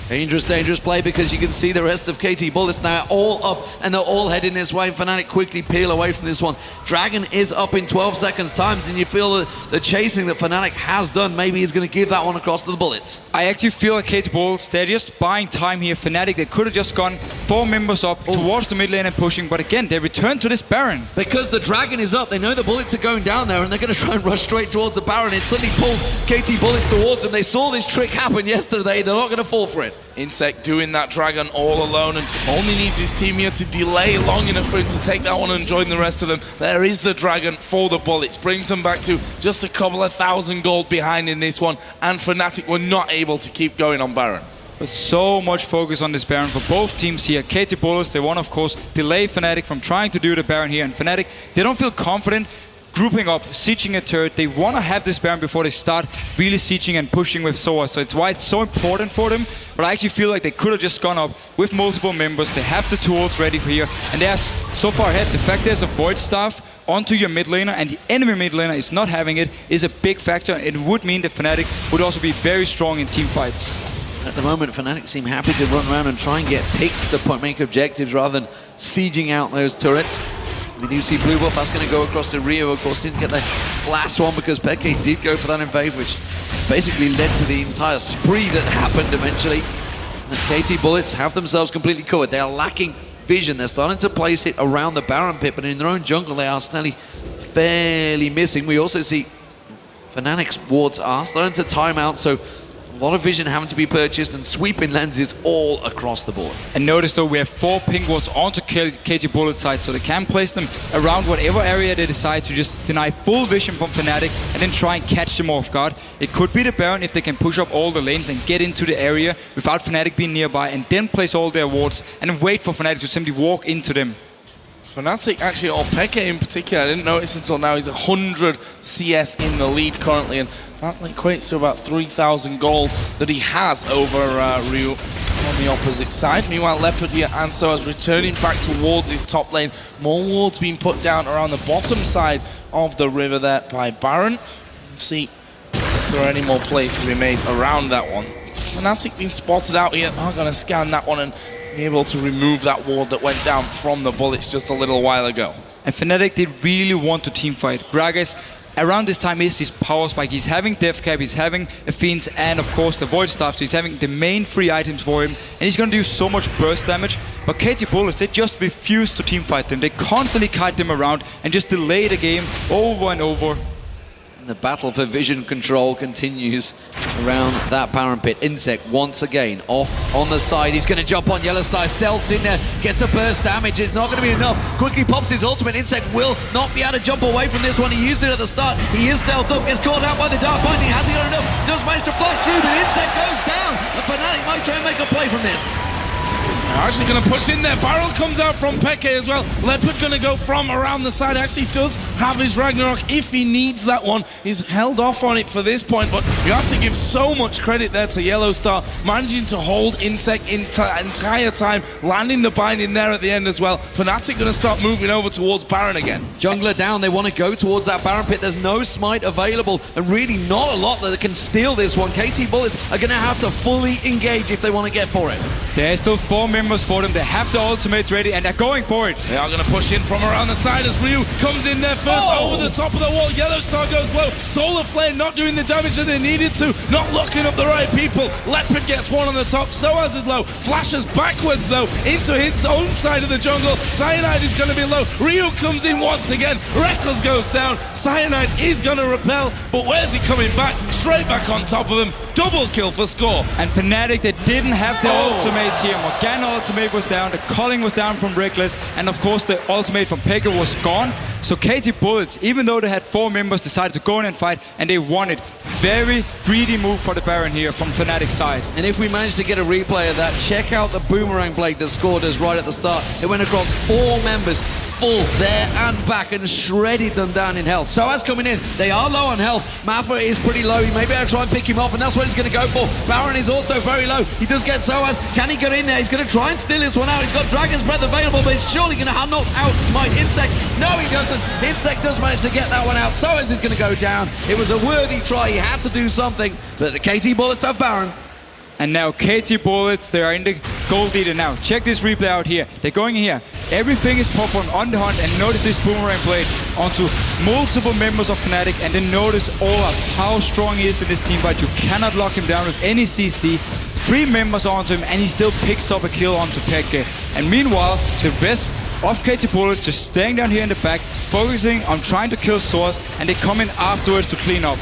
Speaker 3: Dangerous play, because you can see the rest of KT Bullets now all up, and they're all heading this way. Fnatic quickly peel away from this one. Dragon is up in 12 seconds times, and you feel the chasing that Fnatic has done maybe is going to give that one across to the Bullets.
Speaker 1: I actually feel like KT Bullets, they're just buying time here. Fnatic, they could have just gone 4 members up towards the mid lane and pushing, but again, they return to this Baron.
Speaker 3: Because the Dragon is up, they know the Bullets are going down there, and they're going to try and rush straight towards the Baron. It suddenly pulled KT Bullets towards them. They saw this trick happen yesterday. They're not going to fall for it.
Speaker 2: Insect doing that Dragon all alone, and only needs his team here to delay long enough for him to take that one and join the rest of them. There is the Dragon for the Bullets, brings them back to just a couple of thousand gold behind in this one, and Fnatic were not able to keep going on Baron.
Speaker 1: But so much focus on this Baron for both teams here. KT Bullets, they want, of course, delay Fnatic from trying to do the Baron here, and Fnatic, they don't feel confident grouping up, sieging a turret. They want to have this Baron before they start really sieging and pushing with Soa. So it's why it's so important for them. But I actually feel like they could have just gone up with multiple members. They have the tools ready for here. And they are so far ahead. The fact there's a Void Staff onto your mid laner and the enemy mid laner is not having it is a big factor. It would mean that Fnatic would also be very strong in team fights.
Speaker 3: At the moment, Fnatic seem happy to run around and try and get picks to make objectives rather than sieging out those turrets. We do see Blue Buff, that's going to go across the Rio. Of course, didn't get the last one because Peke did go for that invade, which basically led to the entire spree that happened eventually. And KT Bullets have themselves completely covered. They are lacking vision. They're starting to place it around the Baron pit, but in their own jungle, they are still fairly missing. We also see Fnatic's wards are starting to time out, so a lot of vision having to be purchased and sweeping lenses all across the board.
Speaker 1: And notice though, we have 4 pink wards onto KT Bullet side, so they can place them around whatever area they decide to just deny full vision from Fnatic and then try and catch them off guard. It could be the Baron if they can push up all the lanes and get into the area without Fnatic being nearby, and then place all their wards and then wait for Fnatic to simply walk into them.
Speaker 2: Fnatic actually, or Peke in particular, I didn't notice until now, he's 100 CS in the lead currently, and that equates to about 3,000 gold that he has over Ryu on the opposite side. Meanwhile, Leopard here and Soaz returning back towards his top lane. More wards being put down around the bottom side of the river there by Baron. Let's see if there are any more plays to be made around that one. Fnatic being spotted out here, are going to scan that one and be able to remove that ward that went down from the Bullets just a little while ago.
Speaker 1: And Fnatic, they really want to teamfight. Gragas, around this time, is his power spike. He's having Death Cap, he's having a Fiends, and of course the Void Staff, so he's having the main 3 items for him, and he's going to do so much burst damage. But KT Bullets, they just refuse to teamfight them. They constantly kite them around and just delay the game over and over.
Speaker 3: The battle for vision control continues around that Baron pit. Insect once again off on the side. He's going to jump on Yellow Star. Stealth's in there. Gets a burst damage. It's not going to be enough. Quickly pops his ultimate. Insect will not be able to jump away from this one. He used it at the start. He is stealthed up. Gets caught out by the Dark Binding. Has he got enough? Does manage to flash through, but Insect goes down. And Fnatic might try and make a play from this.
Speaker 2: Actually going to push in there. Barrel comes out from Peke as well. Leopard going to go from around the side. Actually does have his Ragnarok if he needs that one. He's held off on it for this point, but you have to give so much credit there to Yellow Star, managing to hold Insect entire time, landing the binding there at the end as well. Fnatic going to start moving over towards Baron again.
Speaker 3: Jungler down. They want to go towards that Baron pit. There's no smite available, and really not a lot that can steal this one. KT Bullets are going to have to fully engage if they want to get for it.
Speaker 1: There's still 4 members for them. They have the ultimates ready and they're going for it.
Speaker 2: They are going to push in from around the side as Ryu comes in there first over the top of the wall. Yellow Star goes low. Solar Flame not doing the damage that they needed to. Not looking up the right people. Leopard gets one on the top. Soaz is low. Flashes backwards though into his own side of the jungle. Cyanide is going to be low. Ryu comes in once again. Reckless goes down. Cyanide is going to repel, but where's he coming back? Straight back on top of him. Double kill for score.
Speaker 1: And Fnatic, they didn't have the ultimates here. Morgana ultimate was down, the calling was down from Reckless, and of course the ultimate from Pekka was gone. So KT Bullets, even though they had 4 members, decided to go in and fight, and they won it. Very greedy move for the Baron here from Fnatic's side.
Speaker 3: And if we manage to get a replay of that, check out the boomerang blade that scored us right at the start. It went across 4 members, full there and back, and shredded them down in health. Soaz coming in, they are low on health. Mafa is pretty low, he may be able to try and pick him off, and that's what he's going to go for. Baron is also very low, he does get Soaz. Can he get in there? He's going to try and steal this one out. He's got Dragon's Breath available, but he's surely going to knock out Smite Insect. No, he doesn't. Insect does manage to get that one out. Soaz is going to go down. It was a worthy try, he had to do something, but the KT Bullets have Baron.
Speaker 1: And now KT Bullets, they are in the gold leader now. Check this replay out here. They're going here. Everything is popped on the hunt, and notice this boomerang blade onto multiple members of Fnatic, and then notice Olaf, how strong he is in this team fight. You cannot lock him down with any CC. 3 members onto him, and he still picks up a kill onto Pekka. And meanwhile, the rest of KT Bullets just staying down here in the back, focusing on trying to kill Source, and they come in afterwards to clean up.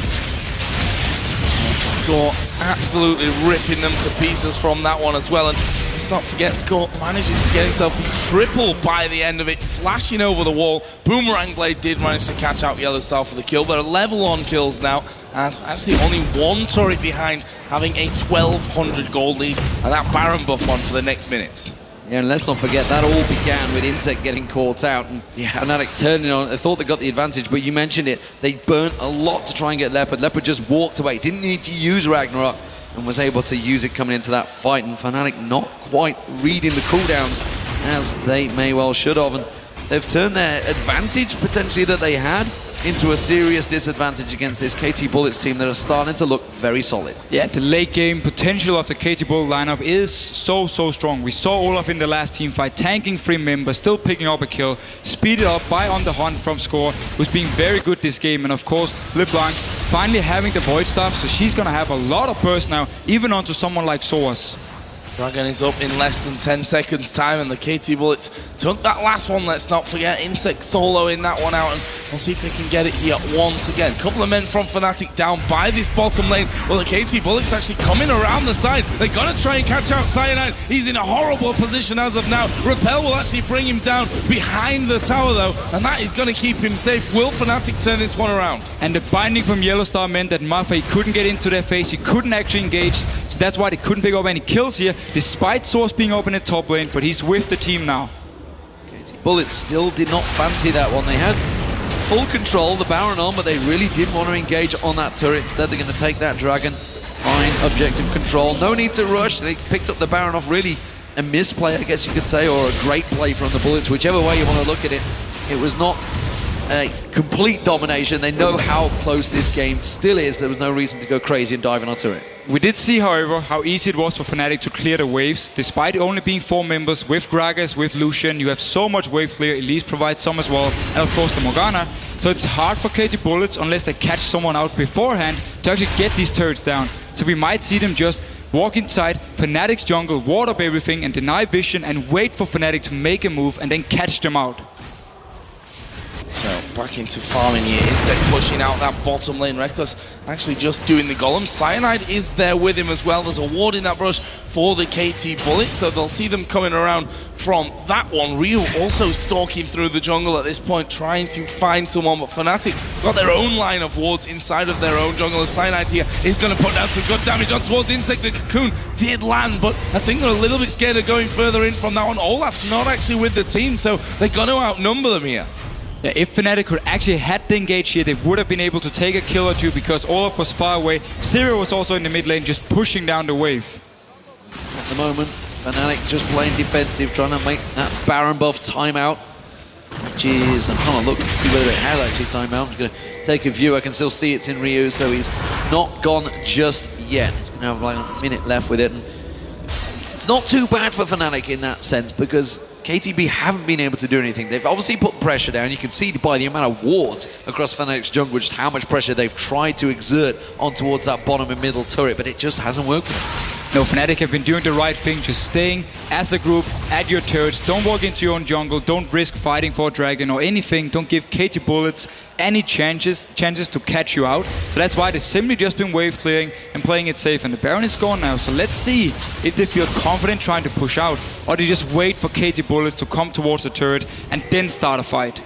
Speaker 2: Score absolutely ripping them to pieces from that one as well. And let's not forget, Score manages to get himself the triple by the end of it, flashing over the wall. Boomerang Blade did manage to catch out Yellow Star for the kill. They're level on kills now, and actually only 1 turret behind, having a 1200 gold lead, and that Baron buff on for the next minutes.
Speaker 3: Yeah, and let's not forget, that all began with Insect getting caught out and Fnatic turning on. They thought they got the advantage, but you mentioned it. They burnt a lot to try and get Leopard. Leopard just walked away, didn't need to use Ragnarok, and was able to use it coming into that fight. And Fnatic not quite reading the cooldowns as they may well should have. And they've turned their advantage, potentially, that they had into a serious disadvantage against this KT Bullets team that are starting to look very solid.
Speaker 1: Yeah, the late game potential of the KT Bullet lineup is so strong. We saw Olaf in the last team fight, tanking 3 members, still picking up a kill, speeded up by On The Hunt from Score, who's being very good this game. And of course, LeBlanc finally having the Void Staff, so she's gonna have a lot of burst now, even onto someone like Soas.
Speaker 2: Dragon is up in less than 10 seconds time, and the KT Bullets took that last one. Let's not forget Insect solo in that one out, and we'll see if they can get it here once again. Couple of men from Fnatic down by this bottom lane. Well, the KT Bullets actually coming around the side. They're gonna try and catch out Cyanide. He's in a horrible position as of now. Repel will actually bring him down behind the tower though, and that is gonna keep him safe. Will Fnatic turn this one around?
Speaker 1: And the binding from Yellow Star meant that Mafa, he couldn't get into their face, he couldn't actually engage, so that's why they couldn't pick up any kills here, despite Source being open in top lane, but he's with the team now.
Speaker 3: KT Bullets still did not fancy that one. They had full control, the Baron on, but they really didn't want to engage on that turret. Instead, they're going to take that Dragon, fine objective control. No need to rush. They picked up the Baron off really a misplay, I guess you could say, or a great play from the Bullets, whichever way you want to look at it. It was not a complete domination. They know how close this game still is. There was no reason to go crazy and dive in onto it.
Speaker 1: We did see, however, how easy it was for Fnatic to clear the waves. Despite only being 4 members, with Gragas, with Lucian, you have so much wave clear. Elise provides some as well, and of course the Morgana. So it's hard for KT Bullets, unless they catch someone out beforehand, to actually get these turrets down. So we might see them just walk inside Fnatic's jungle, ward up everything, and deny vision, and wait for Fnatic to make a move, and then catch them out.
Speaker 2: So back into farming here. Insect pushing out that bottom lane. Reckless actually just doing the golem. Cyanide is there with him as well. There's a ward in that brush for the KT Bullets, so they'll see them coming around from that one. Ryu also stalking through the jungle at this point, trying to find someone, but Fnatic got their own line of wards inside of their own jungle. As Cyanide here is going to put down some good damage on towards Insect. The cocoon did land, but I think they're a little bit scared of going further in from that one. Olaf's not actually with the team, so they're going to outnumber them here.
Speaker 1: Yeah, if Fnatic could actually had the engage here, they would have been able to take a kill or two, because Olaf was far away. Zero was also in the mid lane, just pushing down the wave.
Speaker 3: At the moment, Fnatic just playing defensive, trying to make that Baron buff timeout. Which is, I'm trying to look and see whether it has actually timeout. I'm going to take a view. I can still see it's in Ryu, so he's not gone just yet. He's going to have like a minute left with it. And it's not too bad for Fnatic in that sense because KTB haven't been able to do anything. They've obviously put pressure down. You can see by the amount of wards across Fnatic's jungle just how much pressure they've tried to exert on towards that bottom and middle turret, but it just hasn't worked for them.
Speaker 1: No, Fnatic have been doing the right thing, just staying as a group at your turrets. Don't walk into your own jungle, don't risk fighting for a dragon or anything. Don't give KT Bullets any chances to catch you out. So that's why they've simply just been wave clearing and playing it safe. And the Baron is gone now, so let's see if they feel confident trying to push out, or they just wait for KT Bullets to come towards the turret and then start a fight.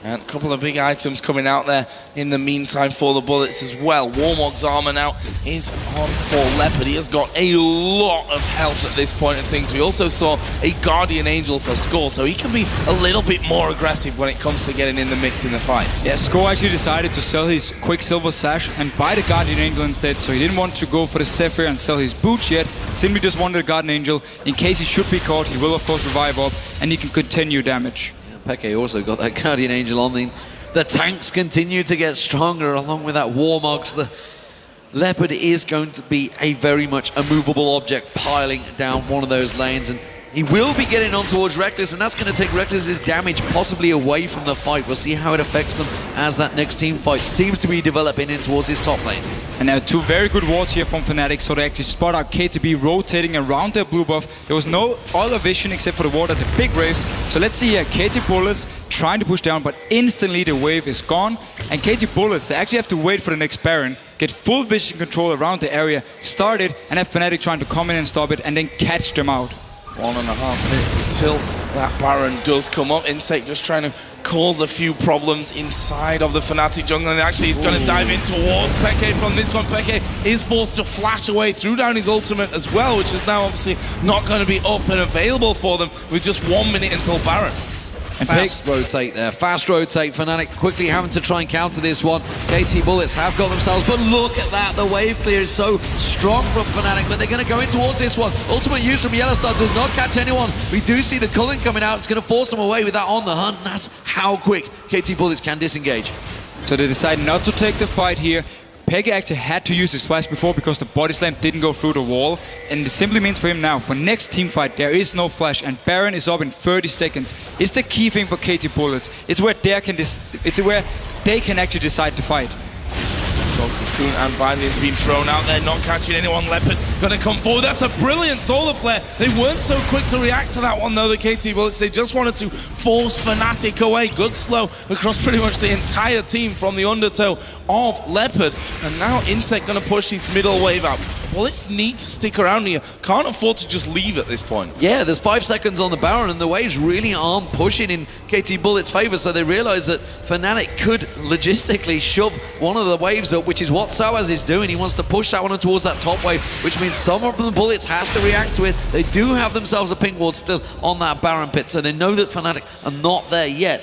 Speaker 2: And a couple of big items coming out there in the meantime for the Bullets as well. Warmog's armor now is on for Leopard. He has got a lot of health at this point of things. We also saw a Guardian Angel for Score, so he can be a little bit more aggressive when it comes to getting in the mix in the fights.
Speaker 1: Yeah, Score actually decided to sell his Quicksilver Sash and buy the Guardian Angel instead, so he didn't want to go for the Zephyr and sell his boots yet. Simply just wanted the Guardian Angel. In case he should be caught, he will of course revive up and he can continue damage.
Speaker 3: Peke also got that Guardian Angel on. The tanks continue to get stronger along with that Warmog. The Leopard is going to be a very much a movable object piling down one of those lanes, and he will be getting on towards Rekkles, and that's going to take Rekkles' damage possibly away from the fight. We'll see how it affects them as that next team fight seems to be developing in towards his top lane.
Speaker 1: And now two very good wards here from Fnatic, so they actually spot out KTB rotating around their blue buff. There was no other vision except for the ward at the big wave. So let's see here, KT Bullets trying to push down, but instantly the wave is gone. And KT Bullets, they actually have to wait for the next Baron, get full vision control around the area, start it, and have Fnatic trying to come in and stop it, and then catch them out.
Speaker 2: 1.5 minutes until that Baron does come up. Insect just trying to cause a few problems inside of the Fnatic jungle, and actually he's going to dive in towards Peke from this one. Peke is forced to flash away, threw down his ultimate as well, which is now obviously not going to be up and available for them with just 1 minute until Baron.
Speaker 3: And fast rotate there, fast rotate. Fnatic quickly having to try and counter this one. KT Bullets have got themselves, but look at that, the wave clear is so strong from Fnatic, but they're going to go in towards this one. Ultimate use from Yellowstar does not catch anyone. We do see the Cullen coming out, it's going to force them away with that on the hunt, and that's how quick KT Bullets can disengage.
Speaker 1: So they decide not to take the fight here. Peke actually had to use his flash before because the body slam didn't go through the wall, and it simply means for him now, for next team fight, there is no flash, and Baron is up in 30 seconds. It's the key thing for KT Bullets. It's where they can actually decide to fight.
Speaker 2: So Cocoon and Binding's been thrown out there, not catching anyone. Leopard gonna come forward. That's a brilliant solar flare. They weren't so quick to react to that one though, the KT Bullets. They just wanted to force Fnatic away. Good slow across pretty much the entire team from the undertow of Leopard. And now Insect gonna push his middle wave out. Bullets need to stick around here. Can't afford to just leave at this point.
Speaker 3: Yeah, there's 5 seconds on the Baron, and the waves really aren't pushing in KT Bullets' favor, so they realize that Fnatic could logistically shove one of the waves up, which is what Soaz is doing. He wants to push that one towards that top wave, which means some of the Bullets has to react to it. They do have themselves a pink ward still on that Baron pit, so they know that Fnatic are not there yet.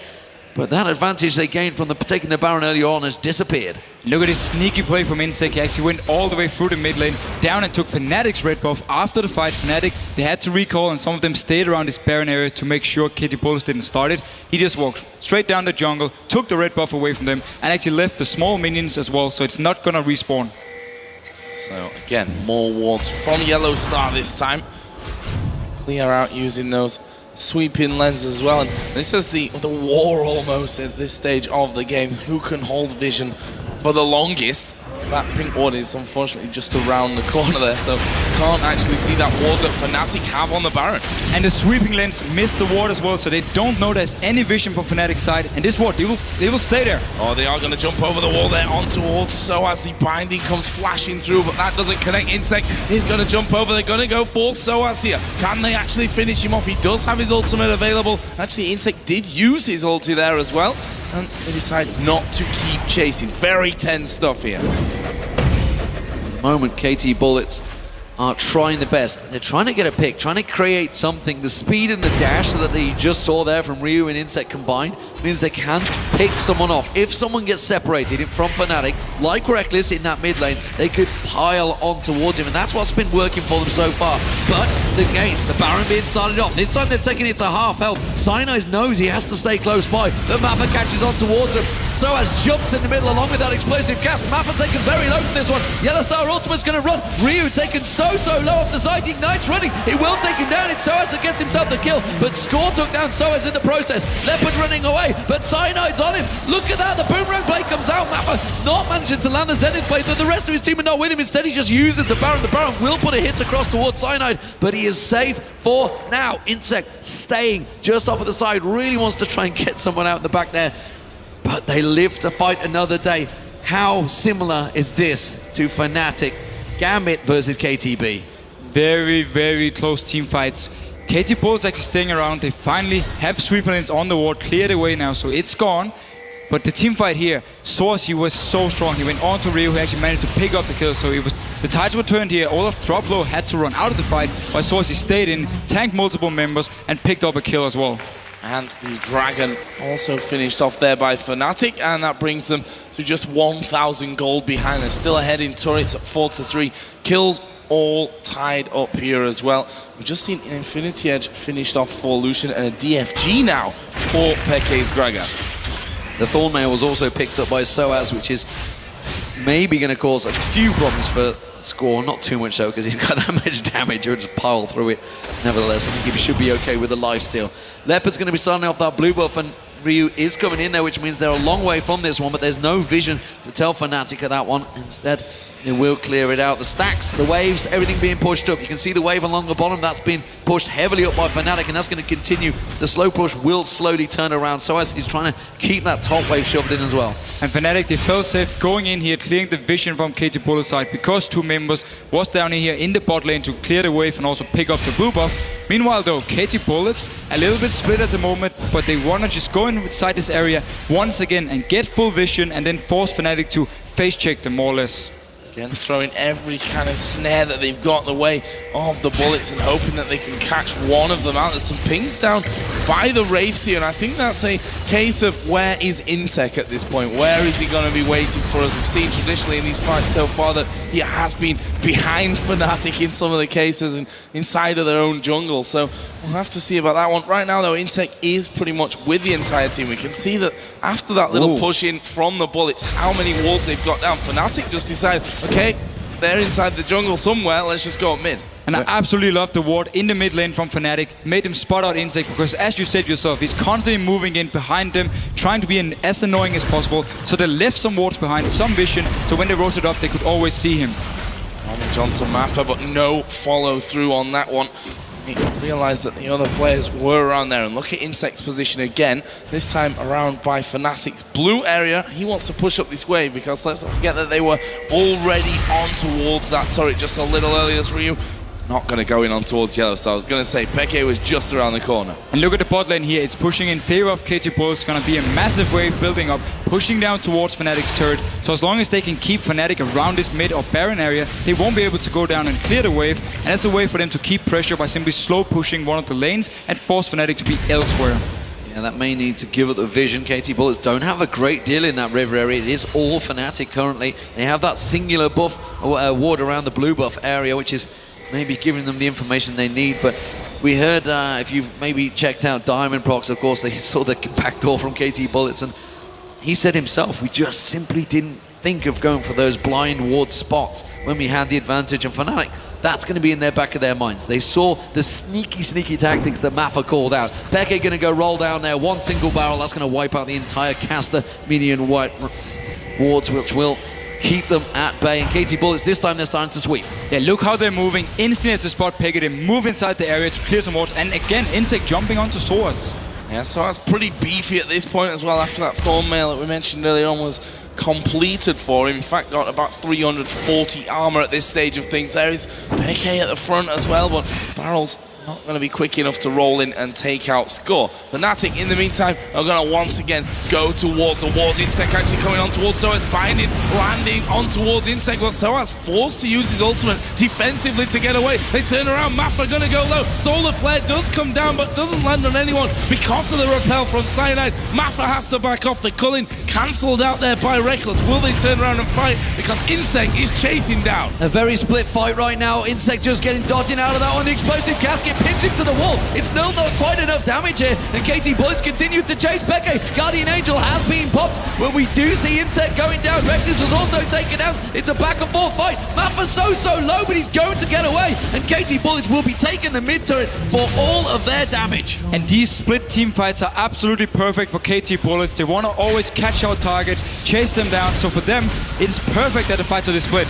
Speaker 3: But that advantage they gained from taking the Baron earlier on has disappeared.
Speaker 1: Look at this sneaky play from Insect. He actually went all the way through the mid lane, down and took Fnatic's red buff. After the fight, Fnatic, they had to recall, and some of them stayed around this Baron area to make sure KT Bullets didn't start it. He just walked straight down the jungle, took the red buff away from them, and actually left the small minions as well, so it's not gonna respawn.
Speaker 2: So again, more wards from Yellowstar this time. Clear out using those sweeping lenses as well, and this is the war almost at this stage of the game. Who can hold vision for the longest? So that pink ward is unfortunately just around the corner there, so can't actually see that ward that Fnatic have on the Baron.
Speaker 1: And the sweeping lens missed the ward as well, so they don't know there's any vision from Fnatic's side. And this ward, they will stay there.
Speaker 2: Oh, they are going to jump over the wall there on towards Soaz. The binding comes flashing through, but that doesn't connect. Insect is going to jump over. They're going to go for Soaz here. Can they actually finish him off? He does have his ultimate available. Actually, Insect did use his ulti there as well, and they decide not to keep chasing. Very tense stuff here.
Speaker 3: At the moment, KT Bullets are trying the best. They're trying to get a pick, trying to create something. The speed and the dash that they just saw there from Ryu and Insect combined means they can pick someone off. If someone gets separated from Fnatic, like Rekkles in that mid lane, they could pile on towards him, and that's what's been working for them so far. But the Baron being started off. This time they're taking it to half health. Cyanide knows he has to stay close by. The Mappa catches on towards him. Soaz jumps in the middle along with that explosive cast. Mappa taken very low from this one. Yellow Star Ultimate's going to run. Ryu taken so low off the side. Ignite's running. He will take him down. It's Soaz that gets himself the kill, but Score took down Soaz in the process. Leopard running away, but Cyanide's on him. Look at that. The boomerang play comes out. Mappa not managing to land the Zenith play, but the rest of his team are not with him. Instead, he just uses the Baron. The Baron will put a hit across towards Cyanide, but he is safe for now. Insect staying just off of the side. Really wants to try and get someone out in the back there, but they live to fight another day. How similar is this to Fnatic Gambit versus KTB?
Speaker 1: Very, very close team fights. KT Bullets actually staying around. They finally have sweeper lanes on the ward, cleared away now, so it's gone. But the team fight here, Source, he was so strong. He went on to Ryu, who actually managed to pick up the kill. So it was the tides were turned here. Olaf dropped low, had to run out of the fight, while Source, he stayed in, tanked multiple members, and picked up a kill as well.
Speaker 2: And the Dragon also finished off there by Fnatic, and that brings them to just 1,000 gold behind. They're still ahead in turrets at 4-3. Kills all tied up here as well. We've just seen an Infinity Edge finished off for Lucian and a DFG now for Peke's Gragas.
Speaker 3: The Thornmail was also picked up by Soaz, which is maybe going to cause a few problems for Score. Not too much so, because he's got that much damage. He'll just pile through it. Nevertheless, I think he should be okay with the lifesteal. Leopard's going to be starting off that blue buff, and Ryu is coming in there, which means they're a long way from this one, but there's no vision to tell Fnatic of that one. Instead, they will clear it out. The stacks, the waves, everything being pushed up. You can see the wave along the bottom. That's been pushed heavily up by Fnatic, and that's going to continue. The slow push will slowly turn around. So as he's trying to keep that top wave shoved in as well.
Speaker 1: And Fnatic, they felt safe going in here, clearing the vision from KT Bullets side, because two members was down in here in the bot lane to clear the wave and also pick up the blue buff. Meanwhile though, KT Bullets, a little bit split at the moment, but they want to just go inside this area once again and get full vision and then force Fnatic to face check them more or less.
Speaker 2: Again, throwing every kind of snare that they've got in the way of the bullets and hoping that they can catch one of them out. There's some pings down by the Wraiths here, and I think that's a case of where is Insec at this point? Where is he going to be waiting for us? We've seen traditionally in these fights so far that he has been behind Fnatic in some of the cases and inside of their own jungle, so we'll have to see about that one. Right now though, Insec is pretty much with the entire team. We can see that after that little push in from the bullets, how many wards they've got down. Fnatic just decided, okay, they're inside the jungle somewhere, let's just go up mid.
Speaker 1: And I absolutely love the ward in the mid lane from Fnatic. Made him spot out Insect, because as you said yourself, he's constantly moving in behind them, trying to be as annoying as possible. So they left some wards behind, some vision, so when they rotated up, they could always see him.
Speaker 2: Damage onto Maffa, but no follow through on that one. He realised that the other players were around there, and look at Insect's position again, this time around by Fnatic's blue area. He wants to push up this wave, because let's not forget that they were already on towards that turret just a little earlier. Ryu not going to go in on towards yellow, so I was going to say Peke was just around the corner.
Speaker 1: And look at the bot lane here, it's pushing in favor of KT Bullets. It's going to be a massive wave building up, pushing down towards Fnatic's turret. So as long as they can keep Fnatic around this mid or Baron area, they won't be able to go down and clear the wave. And that's a way for them to keep pressure by simply slow pushing one of the lanes and force Fnatic to be elsewhere.
Speaker 3: Yeah, that may need to give up the vision. KT Bullets don't have a great deal in that river area. It is all Fnatic currently. They have that singular buff ward around the blue buff area, which is maybe giving them the information they need. But we heard, if you've maybe checked out Diamond Prox, of course, they saw the backdoor from KT Bullets, and he said himself, we just simply didn't think of going for those blind ward spots when we had the advantage. And Fnatic, that's going to be in their back of their minds. They saw the sneaky tactics that Maffa called out. Peke going to go roll down there, one single barrel, that's going to wipe out the entire caster minion white wards, which will keep them at bay. And KT Bullets, this time they're starting to sweep.
Speaker 1: Yeah, look how they're moving. Instantly as the spot Peke, they move inside the area to clear some wards. And again, Insect jumping onto Source.
Speaker 2: Yeah, so that's pretty beefy at this point as well, after that Thornmail that we mentioned earlier on was completed for him. In fact, got about 340 armor at this stage of things. There is Peke at the front as well, but Barrel's not going to be quick enough to roll in and take out Score. Fnatic, in the meantime, are going to once again go towards the wards. Insect actually coming on towards Soaz, binding, landing on towards Insect. Well, Soaz forced to use his ultimate defensively to get away. They turn around, Maffa going to go low. Solar Flare does come down, but doesn't land on anyone because of the repel from Cyanide. Maffa has to back off. The culling cancelled out there by Reckless. Will they turn around and fight? Because Insect is chasing down.
Speaker 3: A very split fight right now. Insect just dodging out of that one. The explosive casket pins him to the wall. It's still not quite enough damage here, and KT Bullets continue to chase Peke. Guardian Angel has been popped, but we do see Insect going down. Reckless was also taken out. It's a back and forth fight. Mappa's so low, but he's going to get away. And KT Bullets will be taking the mid turret for all of their damage.
Speaker 1: And these split team fights are absolutely perfect for KT Bullets. They want to always catch out targets, chase them down. So for them, it's perfect that the fights are this split.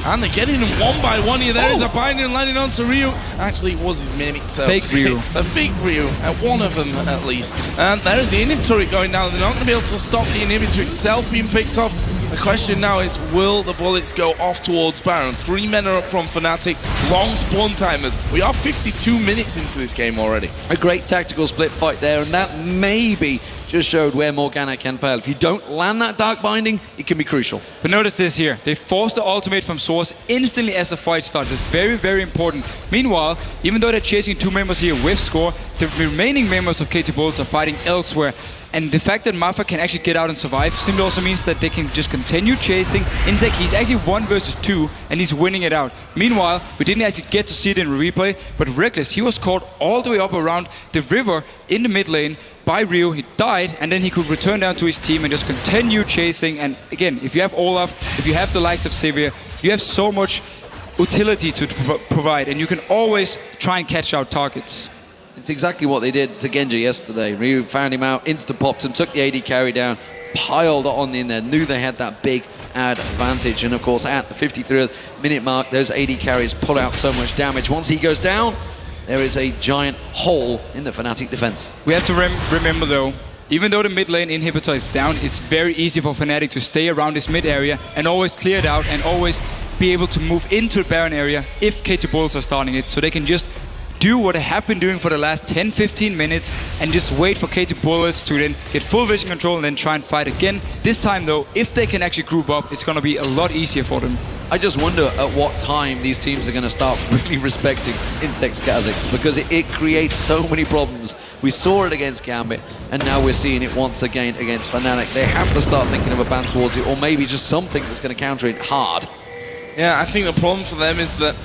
Speaker 2: And they're getting them one by one here. There is a binding landing onto Ryu. Actually, it was his mimic, so
Speaker 1: fake Ryu.
Speaker 2: A fake Ryu, one of them at least. And there is the inhib turret going down. They're not going to be able to stop the inhibitor itself being picked off. The question now is, will the bullets go off towards Baron? 3 men are up from Fnatic, long spawn timers. We are 52 minutes into this game already.
Speaker 3: A great tactical split fight there, and that maybe just showed where Morgana can fail. If you don't land that Dark Binding, it can be crucial.
Speaker 1: But notice this here. They forced the ultimate from Source instantly as the fight starts. It's very, very important. Meanwhile, even though they're chasing 2 members here with Score, the remaining members of KT Bullets are fighting elsewhere. And the fact that Mafia can actually get out and survive simply also means that they can just continue chasing. Insect, he's actually 1 versus 2, and he's winning it out. Meanwhile, we didn't actually get to see it in replay, but Reckless, he was caught all the way up around the river in the mid lane by Ryu. He died, and then he could return down to his team and just continue chasing. And again, if you have Olaf, if you have the likes of Sivir, you have so much utility to provide, and you can always try and catch out targets.
Speaker 3: It's exactly what they did to Genji yesterday. Ryu found him out, insta-popped him, took the AD carry down, piled on in there, knew they had that big advantage. And of course, at the 53rd minute mark, those AD carries pull out so much damage. Once he goes down, there is a giant hole in the Fnatic defense.
Speaker 1: We have to remember though, even though the mid lane inhibitor is down, it's very easy for Fnatic to stay around this mid area and always clear it out and always be able to move into the Baron area if KT Bullets are starting it. So they can just do what they have been doing for the last 10-15 minutes and just wait for KT Bullets to then get full vision control and then try and fight again. This time though, if they can actually group up, it's going to be a lot easier for them.
Speaker 3: I just wonder at what time these teams are going to start really respecting Insect's Kha'Zix, because it creates so many problems. We saw it against Gambit, and now we're seeing it once again against Fnatic. They have to start thinking of a ban towards it, or maybe just something that's going to counter it hard.
Speaker 2: Yeah, I think the problem for them is that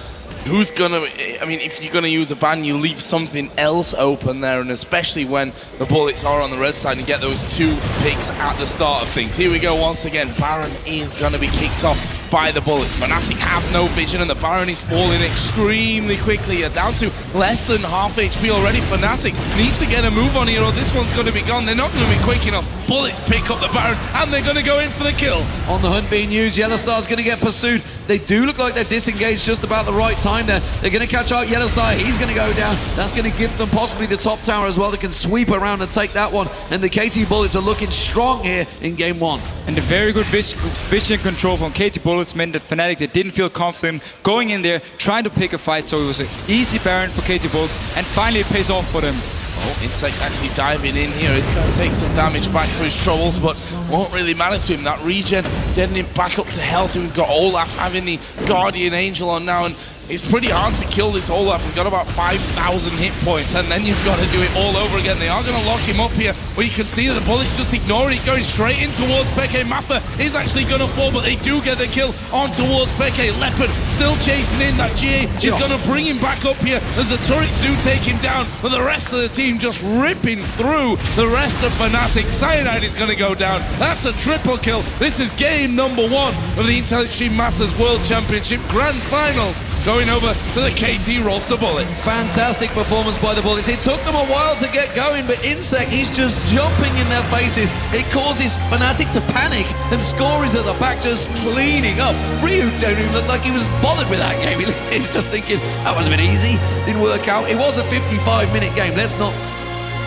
Speaker 2: who's gonna, I mean, if you're gonna use a ban, you leave something else open there, and especially when the bullets are on the red side and get those 2 picks at the start of things. Here we go once again. Baron is gonna be kicked off by the bullets. Fnatic have no vision, and the Baron is falling extremely quickly. Down to less than half HP already. Fnatic need to get a move on here, or this one's gonna be gone. They're not gonna be quick enough. Bullets pick up the Baron, and they're gonna go in for the kills.
Speaker 3: On the hunt being used, Yellowstar's gonna get pursued. They do look like they're disengaged just about the right time there. They're going to catch out Yellowstar. He's going to go down. That's going to give them possibly the top tower as well. They can sweep around and take that one. And the KT Bullets are looking strong here in game 1.
Speaker 1: And the very good vision control from KT Bullets meant that Fnatic, they didn't feel confident going in there, trying to pick a fight. So it was an easy Baron for KT Bullets. And finally it pays off for them.
Speaker 2: Oh, Insect actually diving in here. He's going to take some damage back for his troubles, but won't really matter to him. That regen, getting him back up to health. We've got Olaf having the Guardian Angel on now, and it's pretty hard to kill this Olaf. He's got about 5,000 hit points, and then you've got to do it all over again. They are going to lock him up here, where you can see that the bullets just ignore it, going straight in towards Peke. Mafia is actually going to fall, but they do get the kill on towards Peke. Leopard still chasing in. That GA is going to bring him back up here as the turrets do take him down, but the rest of the team just ripping through the rest of Fnatic. Cyanide is going to go down. That's a triple kill. This is game number 1 of the Intel Extreme Masters World Championship Grand Finals. Going over to the KT roster Bullets.
Speaker 3: Fantastic performance by the Bullets. It took them a while to get going, but Insect, he's just jumping in their faces. It causes Fnatic to panic, and Score is at the back just cleaning up. Ryu don't even look like he was bothered with that game. He's just thinking, that was a bit easy. Didn't work out. It was a 55-minute game. Let's not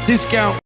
Speaker 3: discount